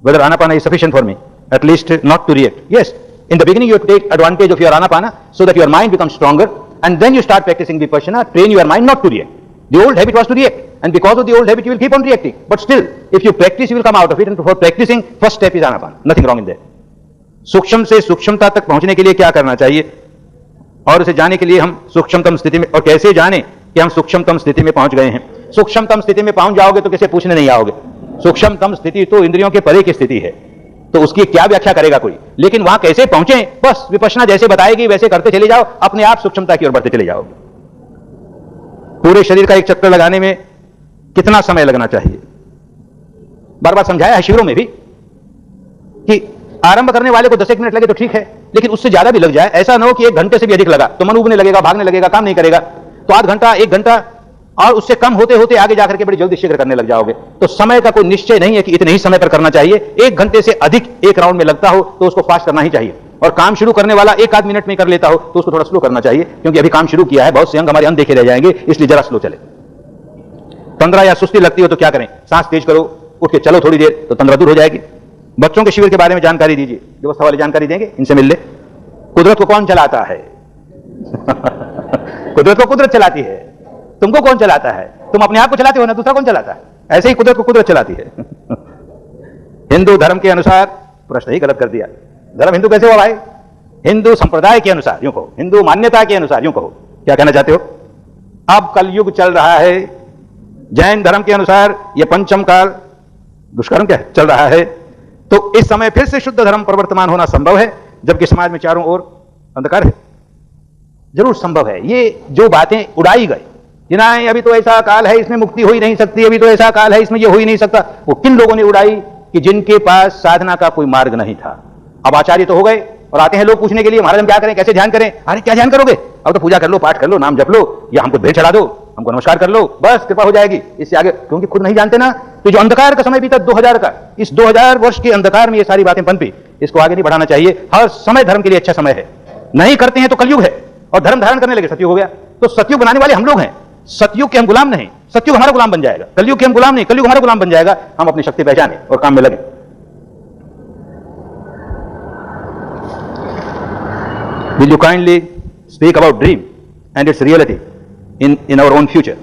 Whether Anapana is sufficient for me, at least not to react. Yes, in the beginning you have to take advantage of your Anapana so that your mind becomes stronger, and then you start practicing Vipassana, train your mind not to react. The old habit was to react, and because of the old habit you will keep on reacting. But still, if you practice, you will come out of it, and for practicing, first step is Anapana. Nothing wrong in that. सूक्ष्म से सूक्ष्मता तक पहुंचने के लिए क्या करना चाहिए, और उसे जाने के लिए हम सूक्ष्मतम स्थिति में, और कैसे जाने कि हम सूक्ष्मतम स्थिति में पहुंच गए हैं। सूक्ष्मतम स्थिति में पहुंच जाओगे तो किसे पूछने नहीं आओगे। सूक्ष्मतम स्थिति तो इंद्रियों के परे की स्थिति है, तो उसकी क्या व्याख्या करेगा कोई, लेकिन वहां कैसे पहुंचे, बस विपश्यना जैसे बताएगी वैसे करते चले जाओ, अपने आप सूक्ष्मता की ओर बढ़ते चले जाओगे। पूरे शरीर का एक चक्कर लगाने में कितना समय लगना चाहिए, बार बार समझाया है शिविरों में भी कि आरंभ करने वाले को 10 मिनट लगे तो ठीक है, लेकिन उससे ज्यादा भी लग जाए, ऐसा ना हो कि 1 घंटे से भी अधिक लगा तो मन उबने लगेगा, भागने लगेगा, काम नहीं करेगा, तो आध घंटा, 1 घंटा और उससे कम होते होते आगे जाकर के बड़ी जल्दी शीघ्र करने लग जाओगे। तो समय का कोई निश्चय नहीं है कि इतने ही समय पर करना चाहिए। 1 घंटे से अधिक एक राउंड में लगता हो तो उसको फास्ट करना ही चाहिए, और काम शुरू करने वाला 1 आध मिनट में कर लेता हो तो उसको थोड़ा स्लो करना चाहिए, क्योंकि अभी काम शुरू किया है, बहुत से अंग हमारे अनदेखे रह जाएंगे, इसलिए जरा स्लो चले। तंद्रा या सुस्ती लगती हो तो क्या करें, सांस तेज करो, उठ के चलो थोड़ी देर, तो तंद्रा दूर हो जाएगी। बच्चों के शिविर के बारे में जानकारी दीजिए, व्यवस्था वाले जानकारी देंगे, इनसे मिल ले। कुदरत को कौन चलाता है? कुदरत को कुदरत चलाती है। तुमको कौन चलाता है? तुम अपने आप को चलाते हो ना, दूसरा कौन चलाता है? ऐसे ही कुदरत को कुदरत चलाती है। हिंदू धर्म के अनुसार, प्रश्न ही गलत कर दिया, धर्म हिंदू कैसे हुआ भाई? हिंदू संप्रदाय के अनुसार यूं कहो, हिंदू मान्यता के अनुसार यूं कहो। क्या कहना चाहते हो? अब कलयुग चल रहा है, जैन धर्म के अनुसार यह पंचम काल दुष्कर्म क्या है चल रहा है, तो इस समय फिर से शुद्ध धर्म प्रवर्तमान होना संभव है, जबकि समाज में चारों ओर अंधकार है। जरूर संभव है। ये जो बातें उड़ाई गई, जिन्हें अभी तो ऐसा काल है इसमें मुक्ति हो ही नहीं सकती, अभी तो ऐसा काल है इसमें ये हो ही नहीं सकता, वो किन लोगों ने उड़ाई कि जिनके पास साधना का कोई मार्ग नहीं था। अब आचार्य तो हो गए और आते हैं लोग पूछने के लिए, महाराज हम क्या करें, कैसे ध्यान करें? अरे क्या ध्यान करोगे, अब तो पूजा कर लो, पाठ कर लो, नाम जप लो, या हमको भेंट चढ़ा दो, हमको नमस्कार कर लो, बस कृपा हो जाएगी। इससे आगे क्योंकि खुद नहीं जानते ना, तो जो अंधकार का समय बीता 2000 का, इस 2000 वर्ष के अंधकार में ये सारी बातें पनपी, इसको आगे नहीं बढ़ाना चाहिए। हर समय धर्म के लिए अच्छा समय है, नहीं करते हैं तो कलयुग है, और धर्म धारण करने लगे सतयुग हो गया। तो सतयुग बनाने वाले हम लोग हैं, सतयुग के हम गुलाम नहीं, सतयुग हमारा गुलाम बन जाएगा। कलयुग के हम गुलाम नहीं, कलयुग हमारा गुलाम बन जाएगा। हम अपनी शक्ति पहचाने और काम में लगे। Will you kindly speak about dream and its reality in our own future?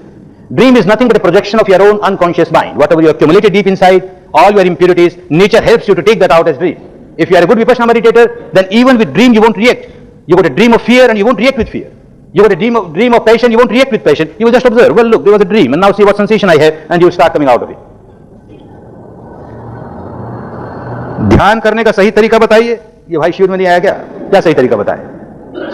Dream is nothing but a projection of your own unconscious mind. Whatever you accumulated deep inside, all your impurities, nature helps you to take that out as dream. If you are a good Vipassana meditator, then even with dream you won't react. You got a dream of fear and you won't react with fear. You got a dream of passion, you won't react with passion. You will just observe, well look, there was a dream and now see what sensation I have, and you will start coming out of it. ध्यान करने का सही तरीका बताइए। ये भाई शिविर में नहीं आया क्या? क्या सही तरीका बताए?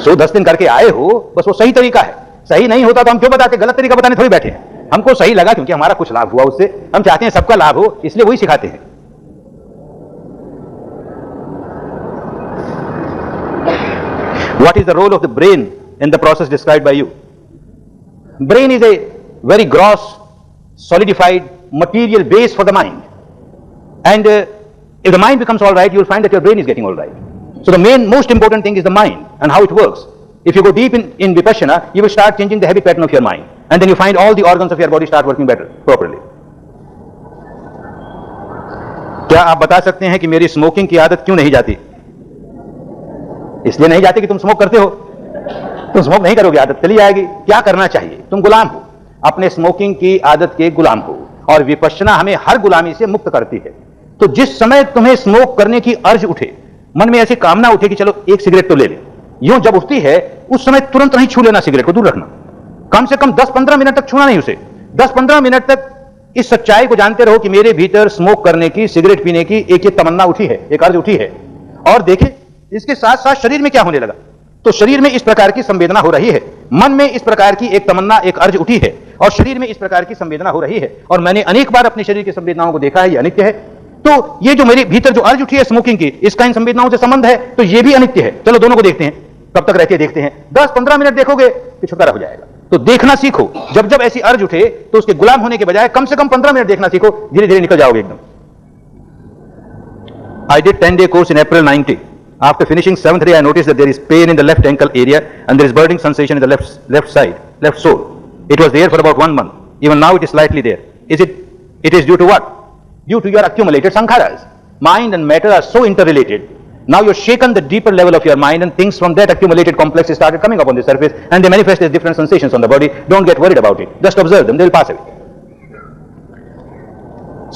110 दिन करके आए हो, बस वो सही तरीका है। सही नहीं होता तो हम क्यों बताते? गलत तरीका बताने थोड़ी बैठे हैं। हमको सही लगा क्योंकि हमारा कुछ लाभ हुआ उससे, हम चाहते हैं सबका लाभ हो, इसलिए वही सिखाते हैं। What is the role of the brain in the process described by you? Brain is a very gross, solidified, material base for the mind. And if the mind becomes all right, you will find that your brain is getting all right. So the most important thing is the mind and how it works. If you go deep in Vipassana, you will start changing the habit pattern of your mind. And then you find all the organs of your body start working better, properly. क्या आप बता सकते हैं कि मेरी smoking की आदत क्यों नहीं जाती? इसलिए नहीं जाती कि तुम स्मोक करते हो। तुम स्मोक नहीं करोगे, आदत चली जाएगी। क्या करना चाहिए? तुम गुलाम हो, अपने स्मोकिंग की आदत के गुलाम हो, और विपश्यना हमें हर गुलामी से मुक्त करती है। तो जिस समय तुम्हें स्मोक करने की अर्ज उठे, मन में ऐसी कामना उठे कि चलो एक सिगरेट तो ले ले, यूं जब उठती है उस समय तुरंत नहीं छू लेना, सिगरेट को दूर रखना। कम से कम 10-15 मिनट तक छूना नहीं उसे। 10-15 मिनट तक इस सच्चाई को जानते रहो कि मेरे भीतर स्मोक करने की, सिगरेट पीने की एक तमन्ना उठी है, एक अर्ज उठी है। और देखें इसके साथ साथ शरीर में क्या होने लगा। तो शरीर में इस प्रकार की संवेदना हो रही है, मन में इस प्रकार की एक तमन्ना, एक अर्ज उठी है, और शरीर में इस प्रकार की संवेदना हो रही है। और मैंने अनेक बार अपने शरीर की संवेदनाओं को देखा है, ये अनित्य है। तो ये जो मेरे भीतर जो अर्ज उठी है स्मोकिंग की, इसका इन संवेदनाओं से संबंध है, तो ये भी अनित्य है। चलो दोनों को देखते हैं। कब तक रहती है देखते हैं, 10-15 मिनट देखोगे तो छुटकारा हो जाएगा। तो देखना सीखो, जब जब ऐसी अर्ज उठे तो उसके गुलाम होने के बजाय कम से कम 15 मिनट देखना सीखो, धीरे धीरे निकल जाओगे एकदम। I did 10-day course in April 90. After finishing 7th day, I noticed that there is pain in the left ankle area and there is burning sensation in the left side, left sole. It was there for about 1 month. Even now it is slightly there. It is due to what? Due to your accumulated sankharas. Mind and matter are so interrelated. Now you're shaken the deeper level of your mind and things from that accumulated complex started coming up on the surface and they manifest as different sensations on the body. Don't get worried about it. Just observe them. They will pass away.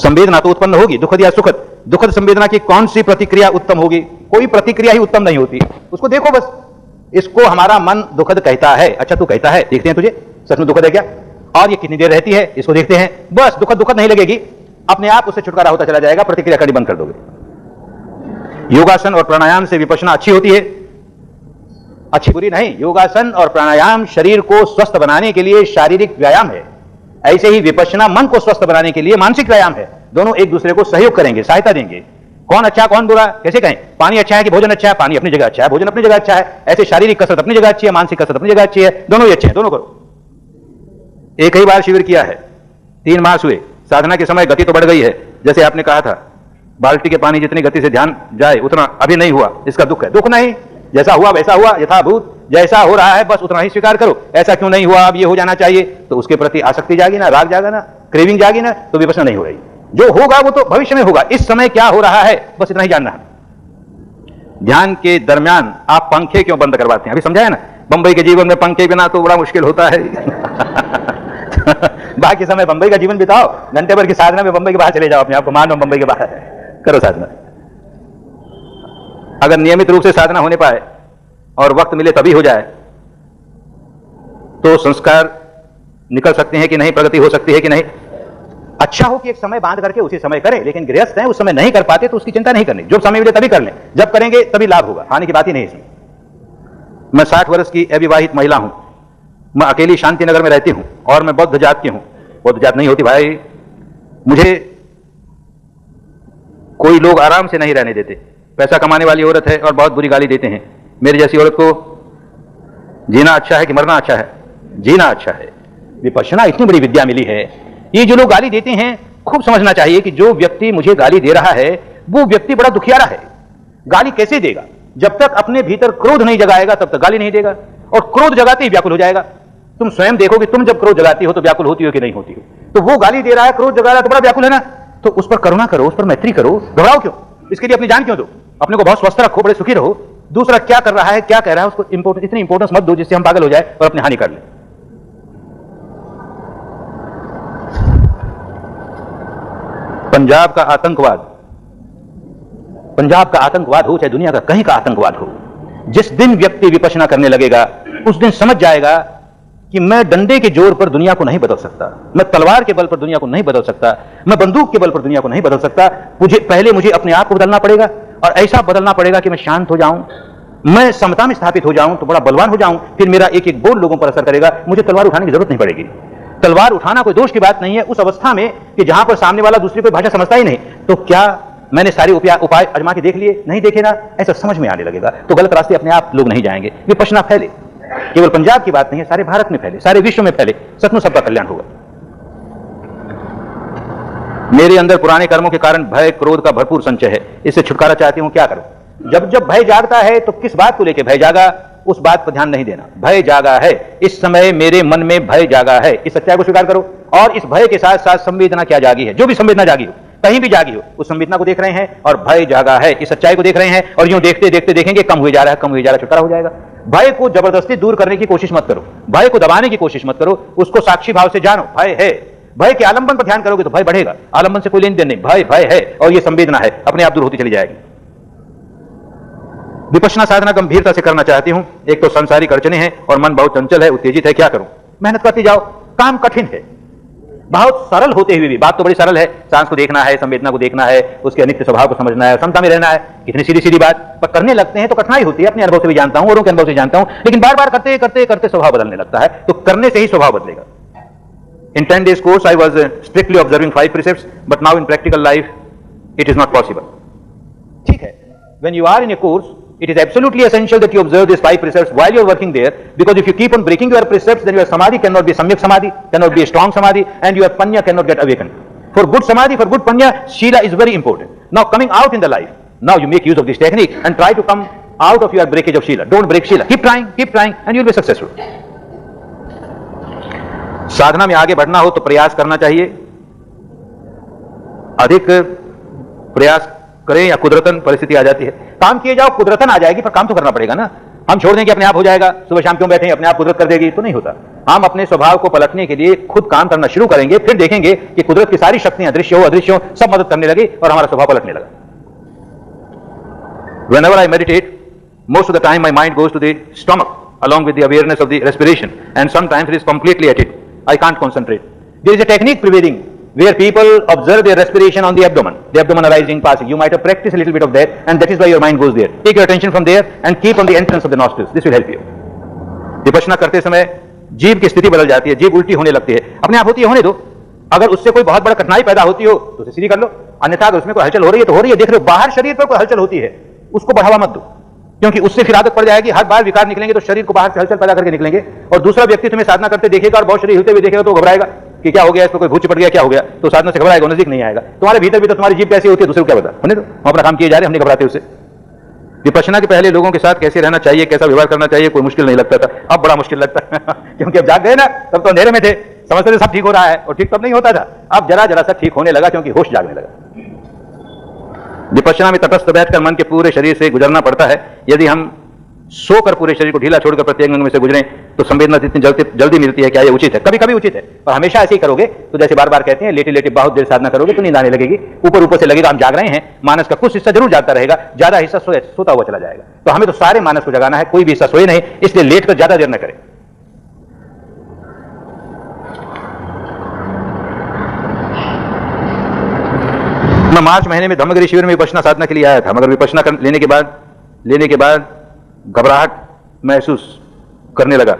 संवेदना तो उत्पन्न होगी, दुखद या सुखद। दुखद संवेदना की कौन सी प्रतिक्रिया उत्तम होगी? कोई प्रतिक्रिया ही उत्तम नहीं होती, उसको देखो बस। इसको हमारा मन दुखद कहता है, अच्छा तू कहता है, देखते हैं तुझे सच में दुखद है क्या, और ये कितनी देर रहती है, इसको देखते हैं, बस दुखद दुखद नहीं लगेगी, अपने आप उससे छुटकारा होता चला जाएगा, प्रतिक्रिया करनी बंद कर दोगे। योगासन और प्राणायाम से विपश्यना अच्छी होती है, अच्छी बुरी नहीं। योगासन और प्राणायाम शरीर को स्वस्थ बनाने के लिए शारीरिक व्यायाम है, ऐसे ही विपश्यना मन को स्वस्थ बनाने के लिए मानसिक व्यायाम है। दोनों एक दूसरे को सहयोग करेंगे, सहायता देंगे। कौन अच्छा कौन बुरा कैसे कहें? पानी अच्छा है कि भोजन अच्छा है? पानी अपनी जगह अच्छा है, भोजन अपनी जगह अच्छा है। ऐसे शारीरिक कसरत अपनी जगह अच्छी है, मानसिक कसरत अपनी जगह अच्छी है, दोनों ही अच्छे हैं, दोनों करो। एक ही बार शिविर किया है, 3 मास हुए, साधना के समय गति तो बढ़ गई है, जैसे आपने कहा था बाल्टी के पानी जितनी गति से ध्यान जाए उतना अभी नहीं हुआ, इसका दुख है। दुख नहीं, जैसा हुआ वैसा हुआ, यथाभूत जैसा हो रहा है बस उतना ही स्वीकार करो। ऐसा क्यों नहीं हुआ, अब ये हो जाना चाहिए, तो उसके प्रति आसक्ति जागी ना, राग जागा ना, क्रेविंग जागी ना, तो विपश्यना नहीं हो रही। जो होगा वो तो भविष्य में होगा, इस समय क्या हो रहा है बस इतना ही जानना है। ध्यान के दरमियान आप पंखे क्यों बंद करवाते हैं? अभी समझाया ना, बंबई के जीवन में पंखे बिना तो बड़ा मुश्किल होता है। बाकी समय बंबई का जीवन बिताओ, घंटे भर की साधना में बंबई के बाहर चले जाओ, अपने आप को मानो बंबई के बाहर करो साधना। अगर नियमित रूप से साधना होने पाए और वक्त मिले तभी हो जाए तो संस्कार निकल सकते हैं कि नहीं, प्रगति हो सकती है कि नहीं। अच्छा हो कि एक समय बांध करके उसी समय करें, लेकिन गृहस्थ हैं उस समय नहीं कर पाते तो उसकी चिंता नहीं करनी, जो समय मिले तभी कर लें, जब करेंगे तभी लाभ होगा, हानि की बात ही नहीं इसमें। मैं 60 वर्ष की अविवाहित महिला हूं, मैं अकेली शांति नगर में रहती हूं और मैं बौद्ध जात की हूं। बौद्ध जात नहीं होती भाई, मुझे कोई लोग आराम से नहीं रहने देते। पैसा कमाने वाली औरत है और बहुत बुरी गाली देते हैं। मेरी जैसी औरत को जीना अच्छा है कि मरना अच्छा है? जीना अच्छा है। विपश्यना इतनी बड़ी विद्या मिली है। ये जो लोग गाली देते हैं खूब समझना चाहिए कि जो व्यक्ति मुझे गाली दे रहा है वो व्यक्ति बड़ा दुखियारा है। गाली कैसे देगा? जब तक अपने भीतर क्रोध नहीं जगाएगा तब तक गाली नहीं देगा, और क्रोध जगाते ही व्याकुल हो जाएगा। तुम स्वयं देखोगे, तुम जब क्रोध जगाती हो तो व्याकुल होती हो कि नहीं होती हो? तो वो गाली दे रहा है, क्रोध जगा रहा है तो बड़ा व्याकुल है ना, तो उस पर करुणा करो, उस पर मैत्री करो, घबराओ क्यों? इसके लिए अपनी जान क्यों दो? अपने को बहुत स्वस्थ रखो, बड़े सुखी रहो। दूसरा क्या कर रहा है, क्या कह रहा है, उसको इतनी इंपोर्टेंस मत दो जिससे हम पागल हो जाए और अपनी हानि कर लें। पंजाब का आतंकवाद हो चाहे दुनिया का कहीं का आतंकवाद हो, जिस दिन व्यक्ति विपश्यना करने लगेगा उस दिन समझ जाएगा कि मैं डंडे के जोर पर दुनिया को नहीं बदल सकता, मैं तलवार के बल पर दुनिया को नहीं बदल सकता, मैं बंदूक के बल पर दुनिया को नहीं बदल सकता। पहले मुझे अपने आप को बदलना पड़ेगा, और ऐसा बदलना पड़ेगा कि मैं शांत हो जाऊं, मैं समता में स्थापित हो जाऊं, तो बड़ा बलवान हो जाऊं, फिर मेरा एक एक बोल लोगों पर असर करेगा, मुझे तलवार उठाने की जरूरत नहीं पड़ेगी। तलवार उठाना कोई दोष की बात नहीं है उस अवस्था में कि जहां पर सामने वाला दूसरी कोई भाषा समझता ही नहीं। तो क्या मैंने सारे उपाय आजमा के देख लिए? नहीं देखे ना, ऐसा समझ में आने लगेगा तो गलत रास्ते अपने आप लोग नहीं जाएंगे। विपश्यना फैले, केवल पंजाब की बात नहीं है, सारे भारत में फैले, सारे विश्व में फैले, सचमुच सबका कल्याण होगा। मेरे अंदर पुराने कर्मों के कारण भय क्रोध का भरपूर संचय है, इससे छुटकारा चाहती हूं, क्या करूं? जब जब भय जागता है तो किस बात को लेकर भय जागा उस बात पर ध्यान नहीं देना। भय जागा है, इस समय मेरे मन में भय जागा है, इस सच्चाई को स्वीकार करो। और इस भय के साथ साथ संवेदना क्या जागी है, जो भी संवेदना जागी हो, कहीं भी जागी हो, उस संवेदना को देख रहे हैं और भय जागा है, इस सच्चाई को देख रहे हैं, और यूं देखते देखते देखेंगे कम हुए जा रहा है, कम हुए जा रहा है, छुटकारा हो जाएगा। भय को जबरदस्ती दूर करने की कोशिश मत करो, भय को दबाने की कोशिश मत करो, उसको साक्षी भाव से जानो। भय है, भय के आलंबन पर ध्यान करोगे तो भय बढ़ेगा, आलंबन से कोई लेन देन नहीं। भय भय है और ये संवेदना है, अपने आप दूर होती चली जाएगी। विपश्यना साधना गंभीरता से करना चाहती हूं। एक तो सांसारिक अड़चने हैं और मन बहुत चंचल है, उत्तेजित है, क्या करूं? मेहनत करती जाओ, काम कठिन है, बहुत सरल होते हुए भी बात तो बड़ी सरल है। सांस को देखना है, संवेदना को देखना है, उसके अनित्य स्वभाव को समझना है, समता में रहना है, कितनी सीधी सीधी बात, पर करने लगते हैं तो कठिनाई होती है। अपने अनुभव से भी जानता हूं, औरों के अनुभव से जानता हूं, लेकिन बार बार करते करते करते स्वभाव बदलने लगता है, तो करने से ही स्वभाव बदलेगा। In 10 days course, I was strictly observing 5 precepts, but now in practical life, it is not possible. ठीक है, when you are in a course, It is absolutely essential that you observe these 5 precepts while you are working there, because if you keep on breaking your precepts, then your samadhi cannot be samyak samadhi, cannot be a strong samadhi, and your panya cannot get awakened. For good samadhi, for good panya, shila is very important. Now coming out in the life, now you make use of this technique and try to come out of your breakage of shila. Don't break shila. Keep trying and you will be successful. साधना में आगे बढ़ना हो तो प्रयास करना चाहिए, अधिक प्रयास करें या कुदरतन परिस्थिति आ जाती है। काम किए जाओ, कुदरतन आ जाएगी, पर काम तो करना पड़ेगा ना। हम छोड़ दें कि अपने आप हो जाएगा, सुबह शाम क्यों बैठे अपने आप कुदरत कर देगी, तो नहीं होता। हम अपने स्वभाव को पलटने के लिए खुद काम करना शुरू करेंगे, फिर देखेंगे कि कुदरत की सारी शक्तियां दृश्य हो अदृश्य हो सब मदद करने लगी और हमारा स्वभाव पलटने लगा। Whenever I meditate, most of the time my mind goes to the stomach along with the awareness of the respiration, and sometimes it is completely at it. I can't concentrate. There is a technique prevailing where people observe their respiration on the abdomen arising, passing. You might have practiced a little bit of that, and that is why your mind goes there. Take your attention from there and keep on the entrance of the nostrils. This will help you. Vipassana करते समय जीभ की स्थिति बदल जाती है, जीभ उल्टी होने लगती है, अपने आप होती है, होने दो। अगर उससे कोई बहुत बड़ा कठिनाई पैदा होती हो तो उसे सीधी कर लो, अन्यथा अगर उसमें कोई हलचल हो रही है तो हो रही है, देख रहे हो बाहर शरीर पर कोई हलचल होती है, उसको बढ़ावा मत दो, क्योंकि उससे फिर आदत पड़ जाएगी। हर बार विकार निकलेंगे तो शरीर को बाहर से हलचल पैदा करके निकलेंगे, और दूसरा व्यक्ति तुम्हें साधना करते देखेगा और बहुत शरीर हिलते हुए देखेगा तो घबराएगा कि क्या हो गया, इसको कोई भूत चिपट गया, क्या हो गया, तो साधना से घबराएगा, नजदीक नहीं आएगा। तुम्हारे भीतर भी तो तुम्हारी जीभ कैसी होती है, दूसरे को क्या पता, होने दो, हम अपना काम किए जा रहे हैं, हम नहीं घबराते उससे। विपश्यना के पहले लोगों के साथ कैसे रहना चाहिए, कैसा व्यवहार करना चाहिए, कोई मुश्किल नहीं लगता था, अब बड़ा मुश्किल लगता है क्योंकि अब जाग गए ना, तब तो अंधेरे में थे, समझते थे सब ठीक हो रहा है, और ठीक तब नहीं होता था, अब जरा जरा सा ठीक होने लगा क्योंकि होश जागने लगा। विपश्यना में तटस्थ बैठकर मन के पूरे शरीर से गुजरना पड़ता है। यदि हम सोकर पूरे शरीर को ढीला छोड़कर प्रत्येक अंग में से गुजरें तो संवेदना इतनी जल्दी मिलती है, क्या ये उचित है? कभी कभी उचित है, पर हमेशा ऐसे ही करोगे तो जैसे बार बार कहते हैं लेटे लेटे बहुत देर साधना करोगे तो नींद आने लगेगी, ऊपर ऊपर से लगेगा हम जाग रहे हैं, मानस का कुछ हिस्सा जरूर जागता रहेगा, ज्यादा हिस्सा सोता हुआ चला जाएगा। तो हमें तो सारे मानस को जगाना है, कोई भी हिस्सा सोए नहीं, इसलिए लेट कर ज्यादा देर न करें। मैं मार्च महीने में धम्मगिरी शिविर में विपश्यना साधना के लिए आया था, मगर विपश्यना लेने के बाद घबराहट महसूस करने लगा।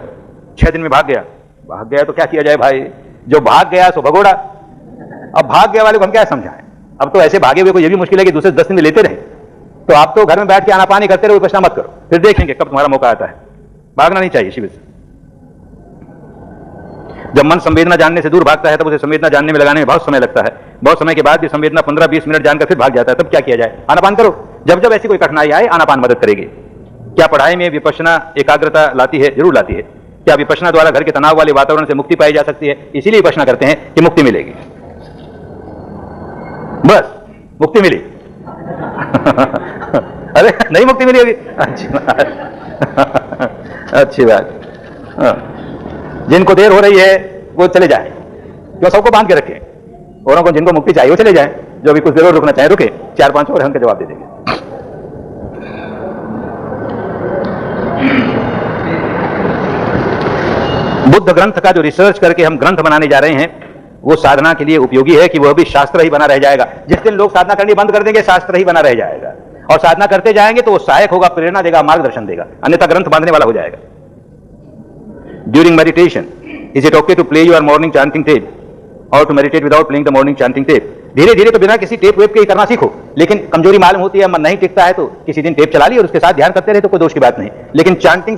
6 दिन में भाग गया तो क्या किया जाए भाई, जो भाग गया सो भगोड़ा। अब भाग गया वाले को हम क्या समझाएं, अब तो ऐसे भागे हुए को यह भी मुश्किल है कि दूसरे 10 दिन लेते रहे। तो आप तो घर में बैठ के आनापानी करते रहो, विपश्यना मत करो, फिर देखेंगे कब तुम्हारा मौका आता है। भागना नहीं चाहिए शिविर से। जब मन संवेदना जानने से दूर भागता है तब उसे संवेदना जानने में लगाने में बहुत समय लगता है। बहुत समय के बाद भी संवेदना 15-20 मिनट जानकर फिर भाग जाता है, तब क्या किया जाए? आनापान करो। जब जब ऐसी कोई कठिनाई आए आनापान मदद करेगी। क्या पढ़ाई में विपश्यना एकाग्रता लाती है? जरूर लाती है। क्या विपश्यना द्वारा घर के तनाव वाले वातावरण से मुक्ति पाई जा सकती है? इसीलिए विपश्यना करते हैं कि मुक्ति मिलेगी, बस मुक्ति मिली अरे नहीं मुक्ति मिली अभी, अच्छी बात। जिनको देर हो रही है वो चले जाए, क्यों सबको बांध के रखें, औरों को जिनको मुक्ति चाहिए वो चले जाएं, जो अभी कुछ देर और रुकना चाहे रुके, 4-5 और उनके जवाब दे देंगे। बुद्ध ग्रंथ का जो रिसर्च करके हम ग्रंथ बनाने जा रहे हैं वो साधना के लिए उपयोगी है कि वह भी शास्त्र ही बना रह जाएगा। जिस दिन लोग साधना करनी बंद कर देंगे शास्त्र ही बना रह जाएगा, और साधना करते जाएंगे तो वो सहायक होगा, प्रेरणा देगा, मार्गदर्शन देगा, अन्यथा ग्रंथ बांधने वाला हो जाएगा। During meditation, is it okay to play your morning chanting tape or to meditate without playing the morning chanting tape? धीरे धीरे तो बिना किसी टेप वेप के ही करना सीखो, लेकिन कमजोरी मालूम होती है, मन नहीं टिकता है तो किसी दिन टेप चला ली और उसके साथ ध्यान करते रहे तो कोई दोष की बात नहीं, लेकिन चांटिंग